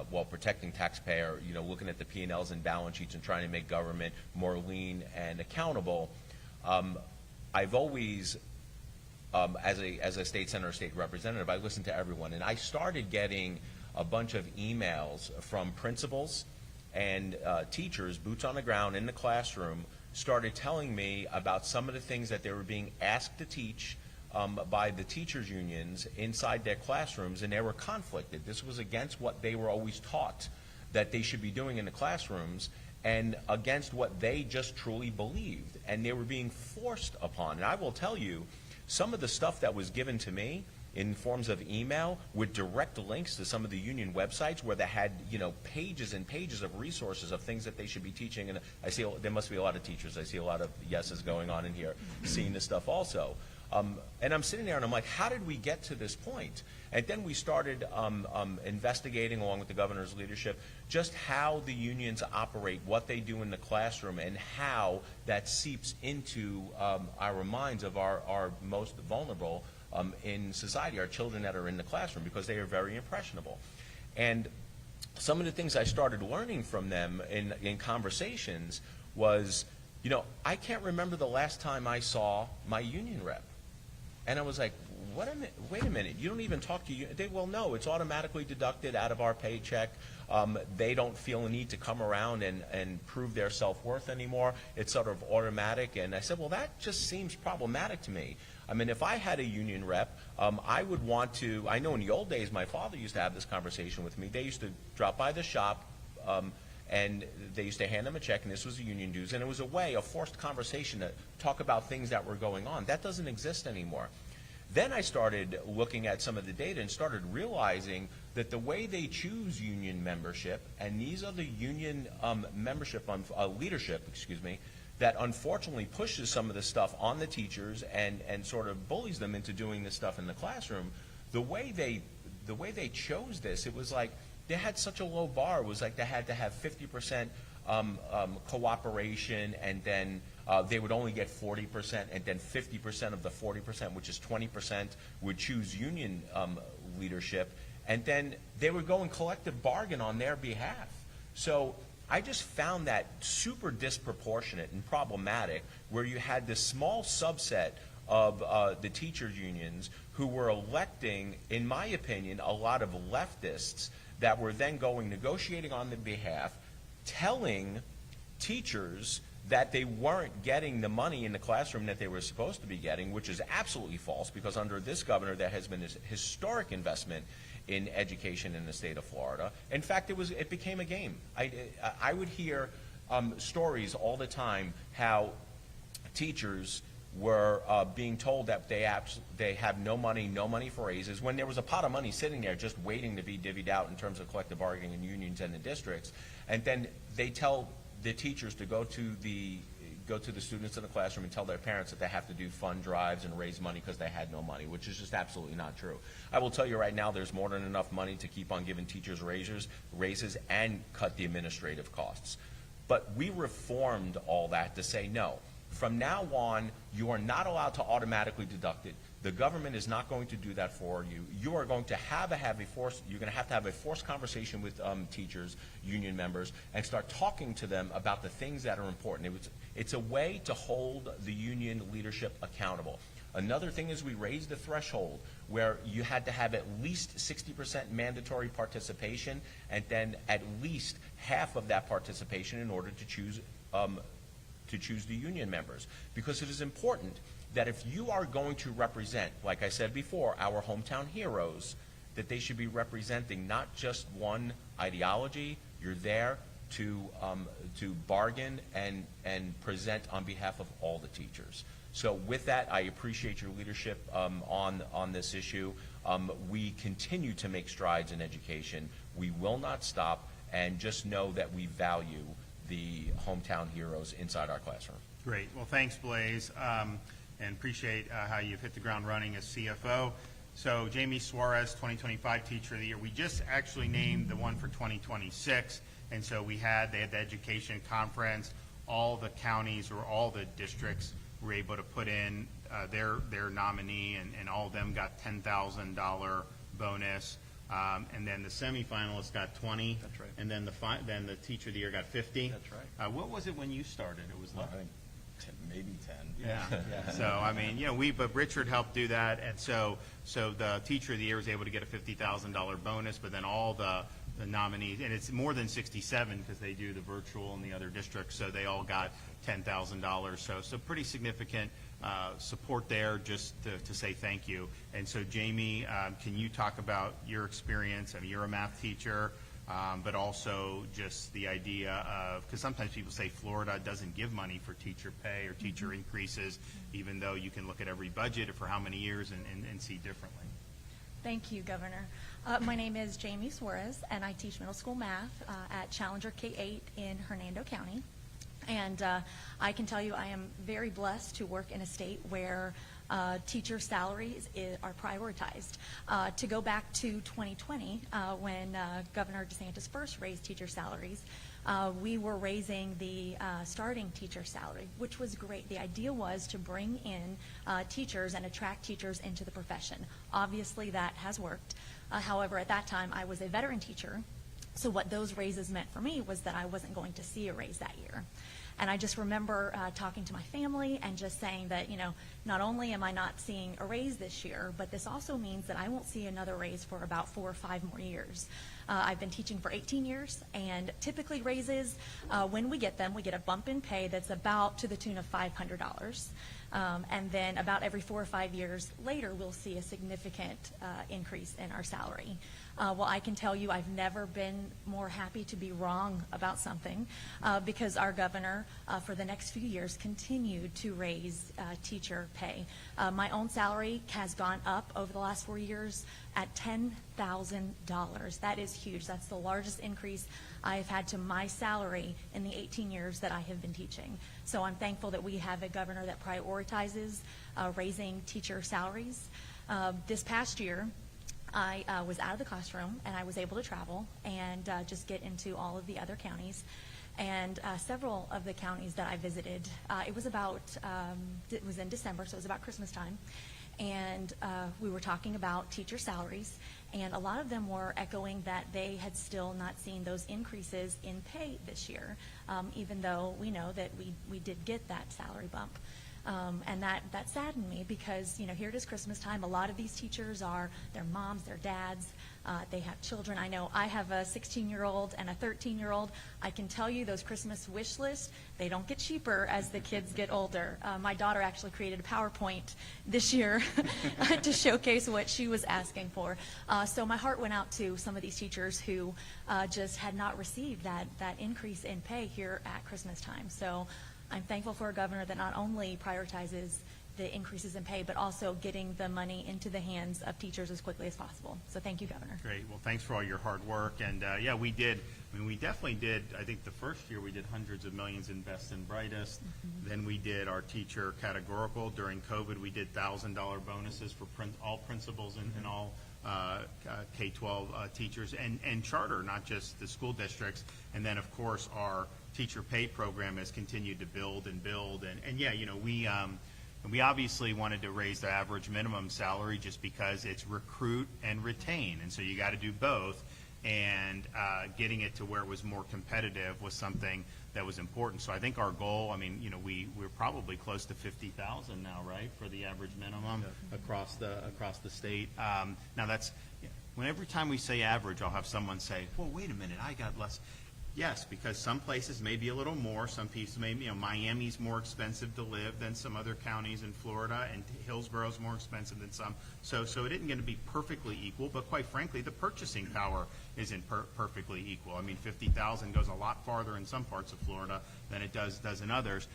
while protecting taxpayer, looking at the P&Ls and balance sheets and trying to make government more lean and accountable, I've always, as a state senator, state representative, I listened to everyone. And I started getting a bunch of emails from principals and teachers, boots on the ground in the classroom, started telling me about some of the things that they were being asked to teach by the teachers' unions inside their classrooms, and they were conflicted. This was against what they were always taught that they should be doing in the classrooms and against what they just truly believed, and they were being forced upon. And I will tell you, some of the stuff that was given to me in forms of email with direct links to some of the union websites where they had, pages and pages of resources of things that they should be teaching. And I see there must be a lot of teachers. I see a lot of yeses going on in here seeing this stuff also. And I'm sitting there and I'm like, how did we get to this point? And then we started investigating, along with the governor's leadership, just how the unions operate, what they do in the classroom, and how that seeps into our minds of our most vulnerable in society, our children that are in the classroom, because they are very impressionable. And some of the things I started learning from them in conversations was, you know, I can't remember the last time I saw my union rep. And I was like, wait a minute, you don't even talk to you. Well, no, it's automatically deducted out of our paycheck. They don't feel a need to come around and prove their self-worth anymore. It's sort of automatic. And I said, well, that just seems problematic to me. I mean, if I had a union rep, I would want to, I know in the old days, my father used to have this conversation with me. They used to drop by the shop, and they used to hand them a check, and this was the union dues, and it was a forced conversation to talk about things that were going on. That doesn't exist anymore. Then I started looking at some of the data and started realizing that the way they choose union membership, and these are the union membership, leadership, that unfortunately pushes some of this stuff on the teachers and sort of bullies them into doing this stuff in the classroom. The way they chose this, it was like they had such a low bar. It was like they had to have 50% cooperation, and then they would only get 40%, and then 50% of the 40%, which is 20%, would choose union leadership, and then they would go and collective bargain on their behalf. So I just found that super disproportionate and problematic, where you had this small subset of the teachers' unions who were electing, in my opinion, a lot of leftists that were then going negotiating on their behalf, telling teachers that they weren't getting the money in the classroom that they were supposed to be getting, which is absolutely false, because under this governor there has been this historic investment in education in the state of Florida. In fact, it became a game. I would hear stories all the time how teachers were being told that they have no money for raises, when there was a pot of money sitting there just waiting to be divvied out in terms of collective bargaining and unions and the districts. And then they tell the teachers to go to the students in the classroom and tell their parents that they have to do fund drives and raise money because they had no money, which is just absolutely not true. I will tell you right now, there's more than enough money to keep on giving teachers raises and cut the administrative costs. But we reformed all that to say, no, from now on, you are not allowed to automatically deduct it. The government is not going to do that for you. You are going to have a forced conversation with teachers, union members, and start talking to them about the things that are important. It's a way to hold the union leadership accountable. Another thing is we raised the threshold where you had to have at least 60% mandatory participation, and then at least half of that participation in order to choose the union members. Because it is important that if you are going to represent, like I said before, our hometown heroes, that they should be representing not just one ideology. You're there to bargain and present on behalf of all the teachers. So with that, I appreciate your leadership on this issue. We continue to make strides in education. We will not stop, and just know that we value the hometown heroes inside our classroom. Great. Well, thanks, Blaze, and appreciate how you've hit the ground running as CFO. So Jamie Suarez, 2025 Teacher of the Year. We just actually named the one for 2026, and so they had the education conference. All the counties or all the districts were able to put in their nominee, and all of them got $10,000 bonus. And then the semifinalists got 20. That's right. And then the Teacher of the Year got 50. That's right. What was it when you started? It was like Maybe 10. Yeah. So I mean, but Richard helped do that, and so the Teacher of the Year was able to get a $50,000 bonus, but then all the nominees, and it's more than 67 because they do the virtual in the other districts, so they all got $10,000. So pretty significant support there, just to say thank you. And so Jamie, can you talk about your experience? I mean, you're a math teacher. But also just the idea of, because sometimes people say Florida doesn't give money for teacher pay or teacher increases, even though you can look at every budget for how many years and see differently. Thank you, Governor. My name is Jamie Suarez, and I teach middle school math at Challenger K-8 in Hernando County. And I can tell you I am very blessed to work in a state where teacher salaries are prioritized. To go back to 2020, when Governor DeSantis first raised teacher salaries, we were raising the starting teacher salary, which was great. The idea was to bring in teachers and attract teachers into the profession. Obviously, that has worked. However, at that time, I was a veteran teacher, so what those raises meant for me was that I wasn't going to see a raise that year. And I just remember talking to my family and just saying that, not only am I not seeing a raise this year, but this also means that I won't see another raise for about 4 or 5 more years. I've been teaching for 18 years, and typically raises, when we get them, we get a bump in pay that's about to the tune of $500. And then about every 4 or 5 years later, we'll see a significant increase in our salary. Well, I can tell you I've never been more happy to be wrong about something because our governor for the next few years continued to raise teacher pay. My own salary has gone up over the last 4 years at $10,000. That is huge. That's the largest increase I have had to my salary in the 18 years that I have been teaching. So I'm thankful that we have a governor that prioritizes raising teacher salaries. This past year, I was out of the classroom and I was able to travel and just get into all of the other counties. And several of the counties that I visited, it was in December, so it was about Christmas time. And we were talking about teacher salaries, and a lot of them were echoing that they had still not seen those increases in pay this year, even though we know that we did get that salary bump. And that saddened me because, here it is Christmas time. A lot of these teachers their moms, their dads, they have children. I know I have a 16-year-old and a 13-year-old. I can tell you those Christmas wish lists, they don't get cheaper as the kids get older. My daughter actually created a PowerPoint this year to showcase what she was asking for. So my heart went out to some of these teachers who just had not received that increase in pay here at Christmas time. So I'm thankful for a governor that not only prioritizes the increases in pay, but also getting the money into the hands of teachers as quickly as possible. So thank you, Governor. Great. Well, thanks for all your hard work. And yeah, we did. We definitely did. I think the first year we did hundreds of millions in Best and Brightest. Mm-hmm. Then we did our teacher categorical. During COVID, we did $1,000 bonuses for all principals and all K-12 teachers and charter, not just the school districts. And then, of course, our teacher pay program has continued to build and build. And yeah, we obviously wanted to raise the average minimum salary just because it's recruit and retain. And so you got to do both. And getting it to where it was more competitive was something that was important. So I think our goal, we're probably close to 50,000 now, right, for the average minimum across the state. Now that's, every time we say average, I'll have someone say, well, wait a minute, I got less. Yes, because some places may be a little more. Some pieces may, Miami's more expensive to live than some other counties in Florida, and Hillsborough's more expensive than some. So it isn't going to be perfectly equal, but quite frankly, the purchasing power isn't perfectly equal. 50,000 goes a lot farther in some parts of Florida than it does in others.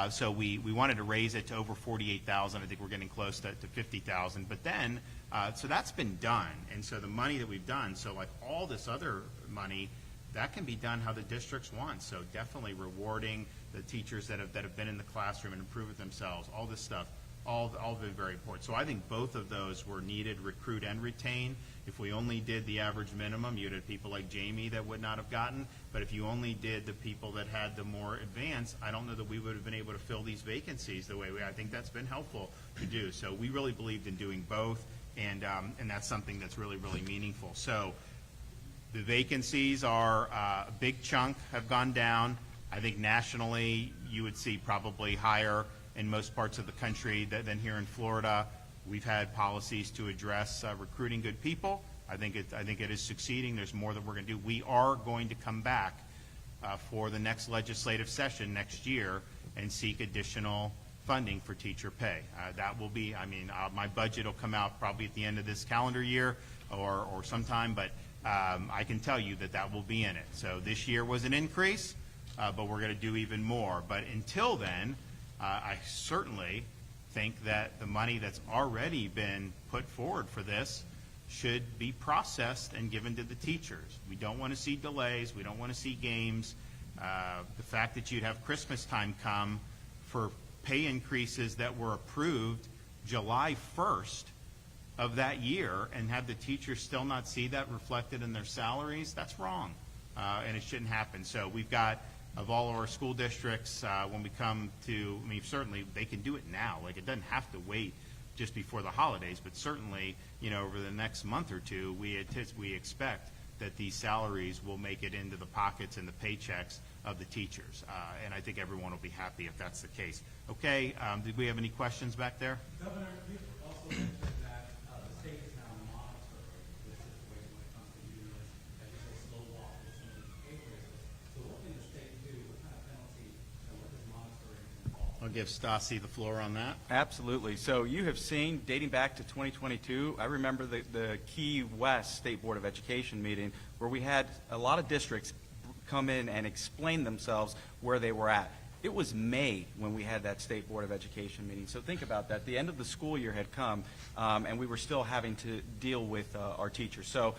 So we wanted to raise it to over 48,000. I think we're getting close to 50,000. But then, so that's been done. And so the money that we've done, so like all this other money, that can be done how the districts want. So definitely rewarding the teachers that have been in the classroom and improved themselves, all this stuff, all been very important. So I think both of those were needed, recruit and retain. If we only did the average minimum, you'd have people like Jamie that would not have gotten. But if you only did the people that had the more advanced, I don't know that we would have been able to fill these vacancies the way I think that's been helpful to do. So we really believed in doing both, and that's something that's really, really meaningful. So the vacancies are a big chunk have gone down. I think nationally you would see probably higher in most parts of the country than here in Florida. We've had policies to address recruiting good people. I think it is succeeding. There's more that we're going to do. We are going to come back for the next legislative session next year and seek additional funding for teacher pay. That will be, my budget will come out probably at the end of this calendar year or sometime, but I can tell you that will be in it. So this year was an increase, but we're going to do even more. But until then, I certainly think that the money that's already been put forward for this should be processed and given to the teachers. We don't want to see delays. We don't want to see games. The fact that you'd have Christmas time come for pay increases that were approved July 1st of that year and have the teachers still not see that reflected in their salaries, that's wrong. And it shouldn't happen. So we've got, of all of our school districts, when we come to, I mean, certainly they can do it now. Like, it doesn't have to wait just before the holidays, but certainly, you know, over the next month or two, we expect that these salaries will make it into the pockets and the paychecks of the teachers. And I think everyone will be happy if that's the case. Okay, did we have any questions back there? Governor, you also mentioned that the state is now monitoring the situation when it comes to unions, as you say, slow walk with some of these pay raises. So what can the state do? What kind of penalty and what does monitoring involve? I'll give Stassi the floor on that. Absolutely. So you have seen, dating back to 2022, I remember the Key West State Board of Education meeting where we had a lot of districts come in and explain themselves where they were at. It was May when we had that State Board of Education meeting. So think about that. The end of the school year had come, and we were still having to deal with our teachers. So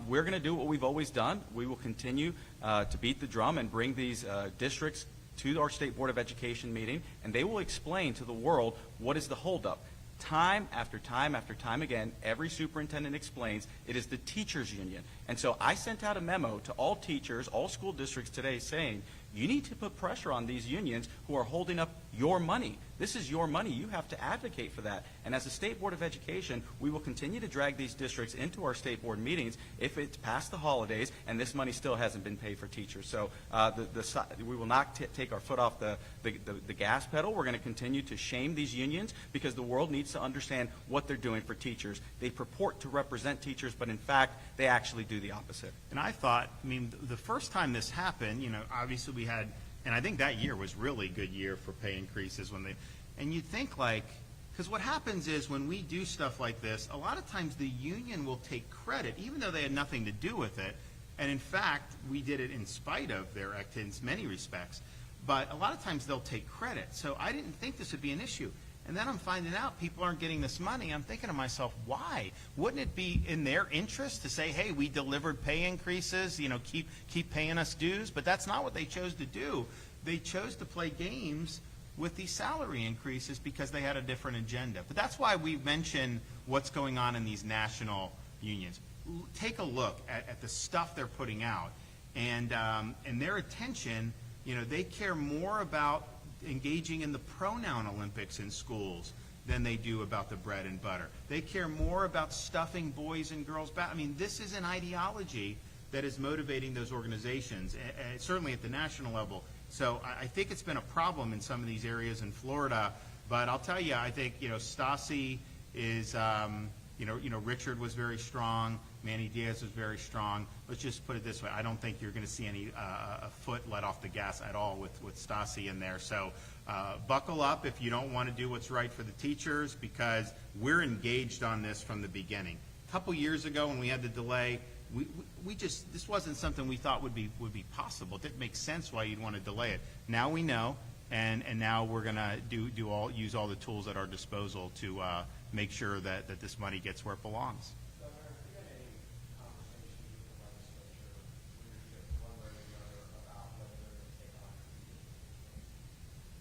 we're going to do what we've always done. We will continue to beat the drum and bring these districts to our State Board of Education meeting, and they will explain to the world what is the holdup. Time after time after time again, every superintendent explains it is the teachers union. And so I sent out a memo to all teachers, all school districts today saying, you need to put pressure on these unions who are holding up your money. This is your money. You have to advocate for that. And as a State Board of Education, we will continue to drag these districts into our State Board meetings if it's past the holidays and this money still hasn't been paid for teachers. So we will not take our foot off the gas pedal. We're going to continue to shame these unions because the world needs to understand what they're doing for teachers. They purport to represent teachers, but in fact, they actually do the opposite. And I thought, I mean, the first time this happened, you know, obviously we had, and I think that year was really a good year for pay increases when they, and you'd think like, because what happens is when we do stuff like this, a lot of times the union will take credit, even though they had nothing to do with it. And in fact, we did it in spite of their activities in many respects. But a lot of times they'll take credit. So I didn't think this would be an issue. And then I'm finding out people aren't getting this money. I'm thinking to myself, why? Wouldn't it be in their interest to say, hey, we delivered pay increases, you know, keep paying us dues? But that's not what they chose to do. They chose to play games with these salary increases because they had a different agenda. But that's why we mention what's going on in these national unions. Take a look at the stuff they're putting out. And their attention, you know, they care more about engaging in the pronoun Olympics in schools than they do about the bread and butter. They care more about stuffing boys and girls back. I mean, this is an ideology that is motivating those organizations, and certainly at the national level. So I think it's been a problem in some of these areas in Florida. But I'll tell you, I think, you know, Stassi is, you know, Richard was very strong. Manny Diaz was very strong. Let's just put it this way. I don't think you're going to see any a foot let off the gas at all with Stassi in there. So buckle up if you don't want to do what's right for the teachers, because we're engaged on this from the beginning. A couple years ago when we had the delay, we just, this wasn't something we thought would be possible. It didn't make sense why you'd want to delay it. Now we know, and now we're going to use all the tools at our disposal to make sure that this money gets where it belongs.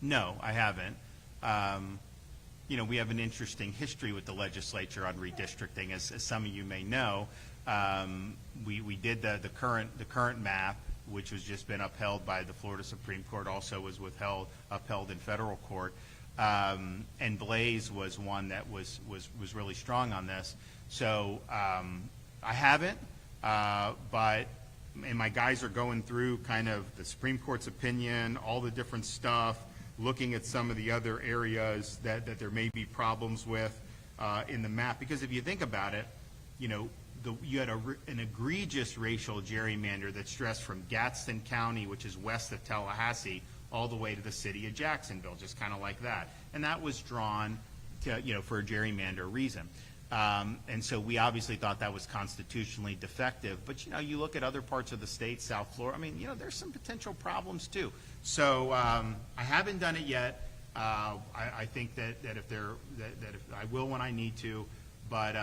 No, I haven't. You know, we have an interesting history with the legislature on redistricting, as some of you may know. We did the current map, which has just been upheld by the Florida Supreme Court, also was upheld in federal court. And Blaze was one that was really strong on this. So I haven't, and my guys are going through kind of the Supreme Court's opinion, all the different stuff, looking at some of the other areas that there may be problems with in the map. Because if you think about it, you know, you had an egregious racial gerrymander that stressed from Gadsden County, which is west of Tallahassee, all the way to the city of Jacksonville, just kind of like that. And that was drawn to, you know, for a gerrymander reason. And so we obviously thought that was constitutionally defective. But, you know, you look at other parts of the state, South Florida, I mean, you know, there's some potential problems too. So I haven't done it yet. I think that if I will when I need to. But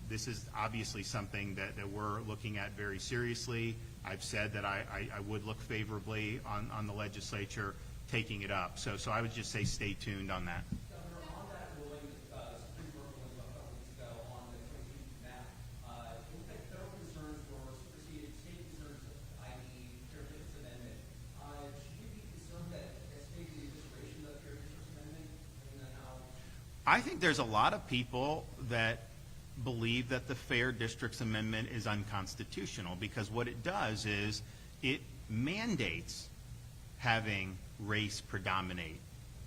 this is obviously something that we're looking at very seriously. I've said that I would look favorably on the legislature taking it up. So I would just say stay tuned on that. Governor, on that ruling, I think there's a lot of people that believe that the Fair Districts Amendment is unconstitutional, because what it does is it mandates having race predominate,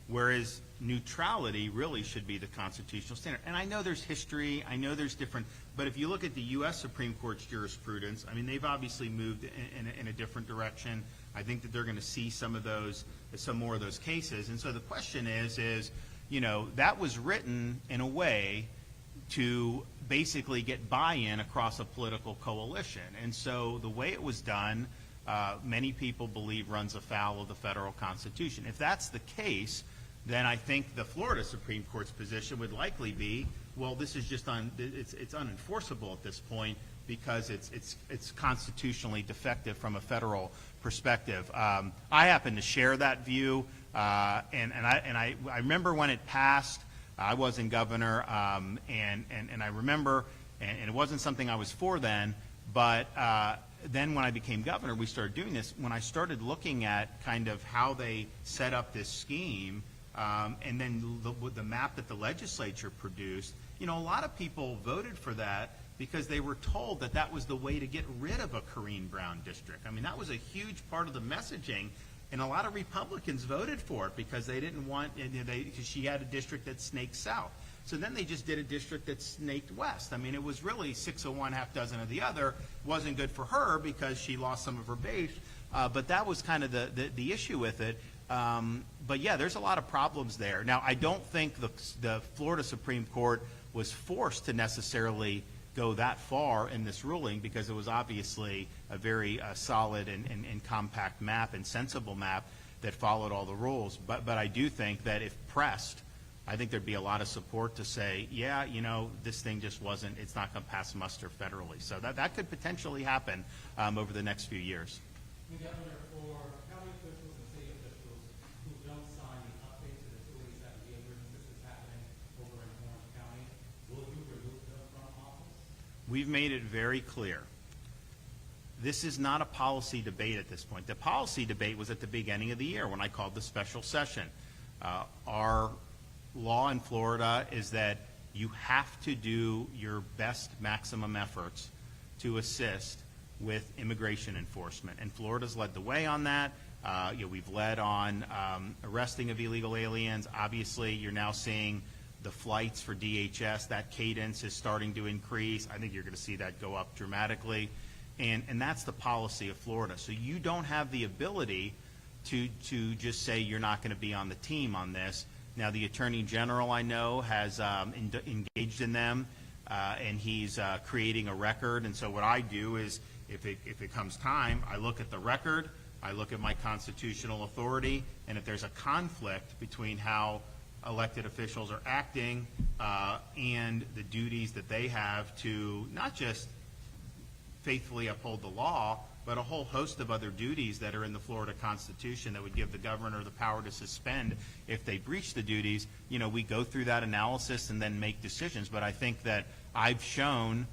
whereas neutrality really should be the constitutional standard. And I know there's history, I know there's different, but if you look at the U.S. Supreme Court's jurisprudence, I mean, they've obviously moved in a different direction. I think that they're going to see some more of those cases. And so the question is, you know, that was written in a way to basically get buy-in across a political coalition. And so the way it was done, many people believe runs afoul of the federal Constitution. If that's the case, then I think the Florida Supreme Court's position would likely be, well, this is just it's unenforceable at this point because it's constitutionally defective from a federal perspective. I happen to share that view, and I remember when it passed. I wasn't governor, and I remember, and it wasn't something I was for then, but then when I became governor, we started doing this. When I started looking at kind of how they set up this scheme, and then the map that the legislature produced, you know, a lot of people voted for that because they were told that that was the way to get rid of a Corrine Brown district. I mean, that was a huge part of the messaging. And a lot of Republicans voted for it because they didn't want, because she had a district that snaked south. So then they just did a district that snaked west. I mean, it was really 6 of one, half dozen of the other. Wasn't good for her because she lost some of her base. But that was kind of the issue with it. But yeah, there's a lot of problems there. Now, I don't think the Florida Supreme Court was forced to necessarily go that far in this ruling, because it was obviously a very solid and compact map and sensible map that followed all the rules. But I do think that if pressed, I think there'd be a lot of support to say, yeah, you know, this thing just wasn't, it's not going to pass muster federally. So that could potentially happen over the next few years. Governor, for county officials and city officials who don't sign the update to the 287B agreement, this is happening over in Orange County, will you remove them from office? We've made it very clear. This is not a policy debate at this point. The policy debate was at the beginning of the year when I called the special session. Our law in Florida is that you have to do your best maximum efforts to assist with immigration enforcement. And Florida's led the way on that. We've led on arresting of illegal aliens. Obviously, you're now seeing the flights for DHS, that cadence is starting to increase. I think you're going to see that go up dramatically. And that's the policy of Florida. So you don't have the ability to just say you're not going to be on the team on this. Now, the Attorney General, I know, has engaged in them, and he's creating a record. And so what I do is, if it comes time, I look at the record, I look at my constitutional authority, and if there's a conflict between how elected officials are acting and the duties that they have to not just faithfully uphold the law, but a whole host of other duties that are in the Florida Constitution that would give the governor the power to suspend if they breach the duties. You know, we go through that analysis and then make decisions. But I think that I've shown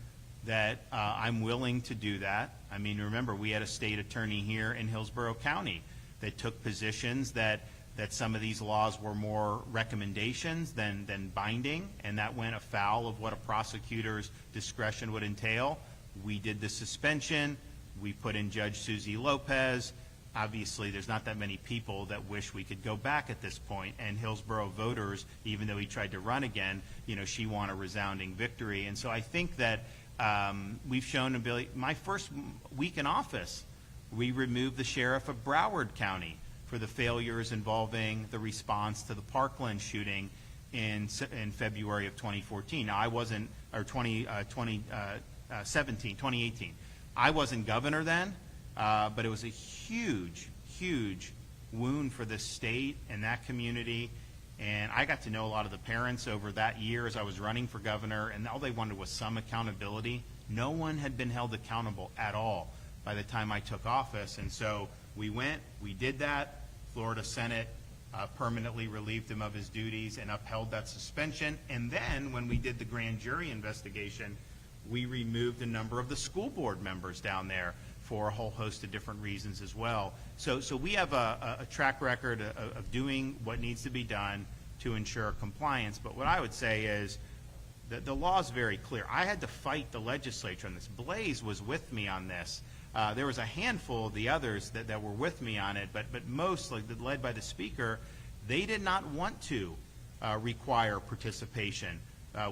that I'm willing to do that. I mean, remember, we had a state attorney here in Hillsborough County that took positions that some of these laws were more recommendations than binding, and that went afoul of what a prosecutor's discretion would entail. We did the suspension. We put in Judge Susie Lopez. Obviously, there's not that many people that wish we could go back at this point. And Hillsborough voters, even though he tried to run again, you know, she won a resounding victory. And so I think that we've shown ability. My first week in office, we removed the sheriff of Broward County for the failures involving the response to the Parkland shooting in February of 2014. Now, I wasn't, or 2018. I wasn't governor then, but it was a huge, huge wound for this state and that community. And I got to know a lot of the parents over that year as I was running for governor, and all they wanted was some accountability. No one had been held accountable at all by the time I took office. And so we went, we did that. Florida Senate permanently relieved him of his duties and upheld that suspension. And then when we did the grand jury investigation, we removed a number of the school board members down there for a whole host of different reasons as well. So we have a track record of doing what needs to be done. to ensure compliance. But what I would say is that the law is very clear. I had to fight the legislature on this. Blaze was with me on this. There was a handful of the others that were with me on it, but most, like led by the Speaker, they did not want to require participation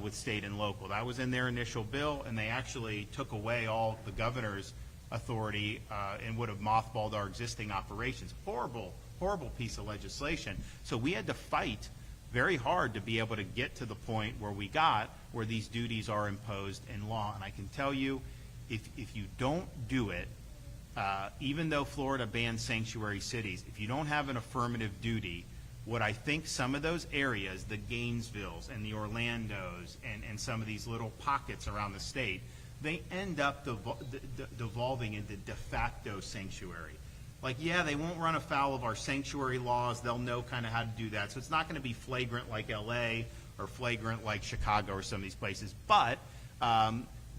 with state and local. That was in their initial bill, and they actually took away all the governor's authority and would have mothballed our existing operations. Horrible, horrible piece of legislation. So we had to fight very hard to be able to get to the point where we got, where these duties are imposed in law. And I can tell you, if you don't do it, even though Florida bans sanctuary cities, if you don't have an affirmative duty, what I think some of those areas, the Gainesvilles and the Orlandos and some of these little pockets around the state, they end up devolving into de facto sanctuary. Like, yeah, they won't run afoul of our sanctuary laws. They'll know kind of how to do that. So it's not going to be flagrant like LA or flagrant like Chicago or some of these places. But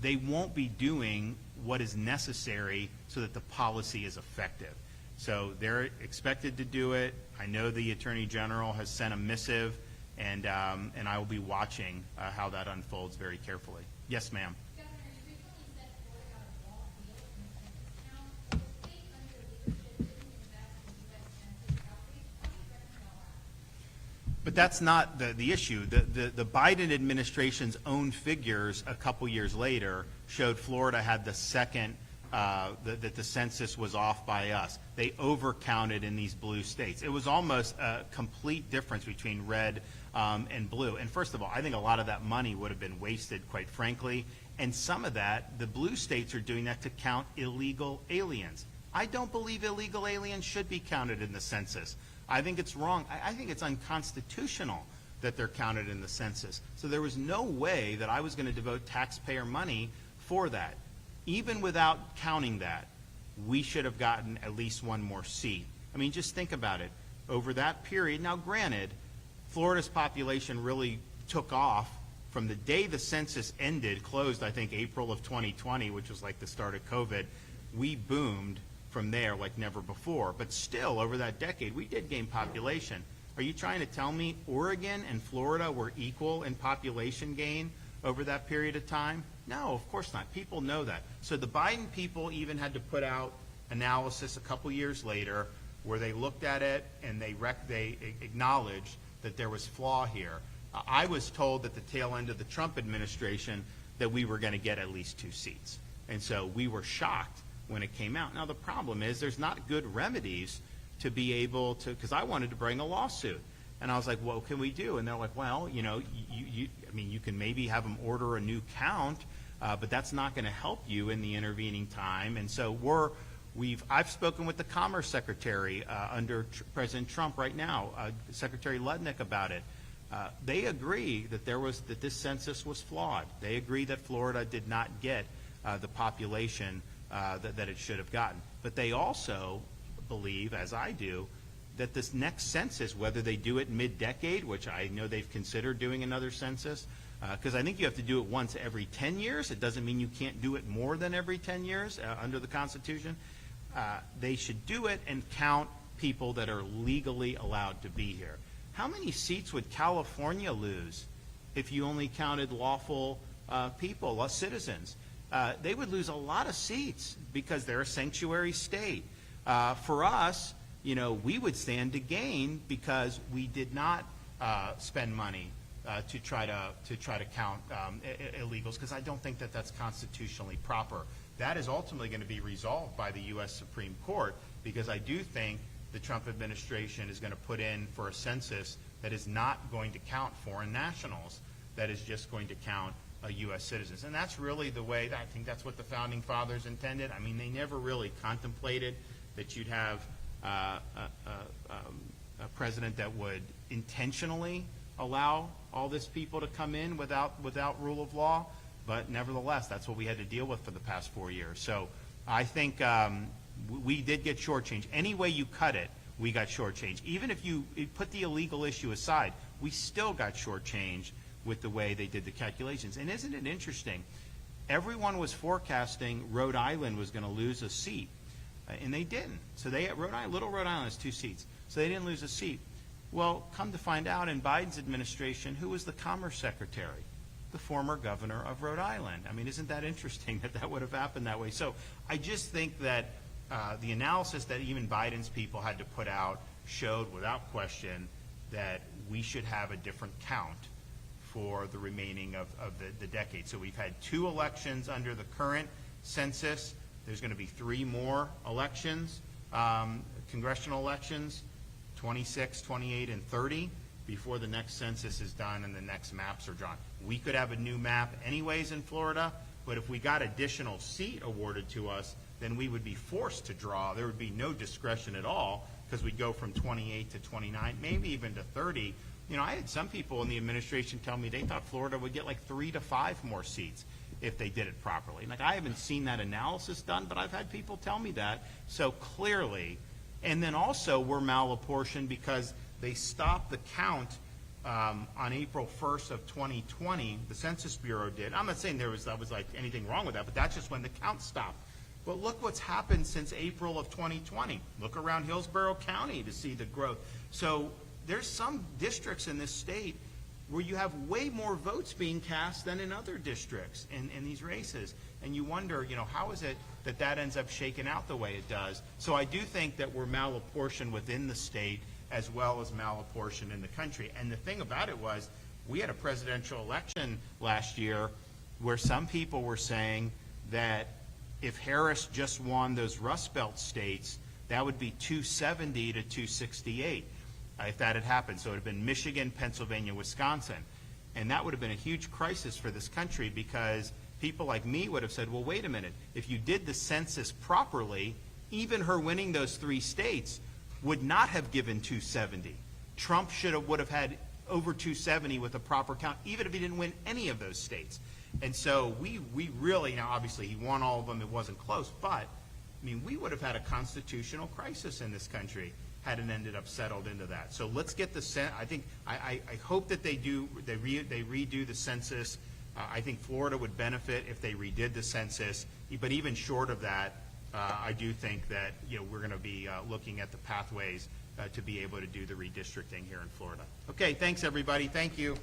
they won't be doing what is necessary so that the policy is effective. So they're expected to do it. I know the Attorney General has sent a missive, and I will be watching how that unfolds very carefully. Yes, ma'am. Governor, you recently said Florida got a raw deal in the census count. The state under your leadership didn't invest in U.S. census outreach. How do you reconcile that? But that's not the issue. The Biden administration's own figures a couple years later showed Florida had the second, that the census was off by us. They overcounted in these blue states. It was almost a complete difference between red and blue. And first of all, I think a lot of that money would have been wasted, quite frankly. And some of that, the blue states are doing that to count illegal aliens. I don't believe illegal aliens should be counted in the census. I think it's wrong. I think it's unconstitutional that they're counted in the census. So there was no way that I was going to devote taxpayer money for that. Even without counting that, we should have gotten at least one more seat. I mean, just think about it. Over that period, now granted, Florida's population really took off from the day the census ended, closed, I think, April of 2020, which was like the start of COVID. We boomed from there like never before. But still, over that decade, we did gain population. Are you trying to tell me Oregon and Florida were equal in population gain over that period of time? No, of course not. People know that. So the Biden people even had to put out analysis a couple years later where they looked at it and they acknowledged that there was flaw here. I was told at the tail end of the Trump administration that we were going to get at least 2 seats. And so we were shocked when it came out. Now the problem is there's not good remedies to be able to, because I wanted to bring a lawsuit. And I was like, what can we do? And they're like, well, you know, you can maybe have them order a new count, but that's not going to help you in the intervening time. And so I've spoken with the Commerce Secretary under President Trump right now, Secretary Ludnick, about it. They agree that this census was flawed. They agree that Florida did not get the population that it should have gotten. But they also believe, as I do, that this next census, whether they do it mid-decade, which I know they've considered doing another census, because I think you have to do it once every 10 years. It doesn't mean you can't do it more than every 10 years under the Constitution. They should do it and count people that are legally allowed to be here. How many seats would California lose if you only counted lawful people, citizens? They would lose a lot of seats because they're a sanctuary state. For us, you know, we would stand to gain because we did not spend money to try to count illegals, because I don't think that that's constitutionally proper. That is ultimately going to be resolved by the U.S. Supreme Court, because I do think the Trump administration is going to put in for a census that is not going to count foreign nationals, that is just going to count U.S. citizens. And that's really the way, I think that's what the Founding Fathers intended. I mean, they never really contemplated that you'd have a president that would intentionally allow all this people to come in without rule of law. But nevertheless, that's what we had to deal with for the past 4 years. So I think we did get shortchanged. Any way you cut it, we got shortchanged. Even if you put the illegal issue aside, we still got shortchanged with the way they did the calculations. And isn't it interesting? Everyone was forecasting Rhode Island was going to lose a seat, and they didn't. So little Rhode Island has 2 seats, so they didn't lose a seat. Well, come to find out, in Biden's administration, who was the Commerce Secretary? The former governor of Rhode Island. I mean, isn't that interesting that that would have happened that way? So I just think that the analysis that even Biden's people had to put out showed without question that we should have a different count for the remaining of the decade. So we've had 2 elections under the current census. There's going to be 3 more elections, congressional elections, 26, 28, and 30, before the next census is done and the next maps are drawn. We could have a new map anyways in Florida, but if we got additional seat awarded to us, then we would be forced to draw. There would be no discretion at all, because we'd go from 28 to 29, maybe even to 30. You know, I had some people in the administration tell me they thought Florida would get like 3 to 5 more seats if they did it properly. Like, I haven't seen that analysis done, but I've had people tell me that. So clearly, and then also we're malapportioned because they stopped the count on April 1st of 2020. The Census Bureau did. I'm not saying that was like anything wrong with that, but that's just when the count stopped. But look what's happened since April of 2020. Look around Hillsborough County to see the growth. So there's some districts in this state where you have way more votes being cast than in other districts in these races. And you wonder, you know, how is it that that ends up shaking out the way it does? So I do think that we're malapportioned within the state as well as malapportioned in the country. And the thing about it was, we had a presidential election last year where some people were saying that if Harris just won those Rust Belt states, that would be 270 to 268 if that had happened. So it would have been Michigan, Pennsylvania, Wisconsin. And that would have been a huge crisis for this country, because people like me would have said, well, wait a minute, if you did the census properly, even her winning those 3 states would not have given 270. Trump would have had over 270 with a proper count, even if he didn't win any of those states. And so we really, now obviously he won all of them, it wasn't close, but I mean, we would have had a constitutional crisis in this country had it ended up settled into that. So let's get I hope that they redo the census. I think Florida would benefit if they redid the census, but even short of that, I do think that, you know, we're going to be looking at the pathways to be able to do the redistricting here in Florida. Okay, thanks everybody. Thank you.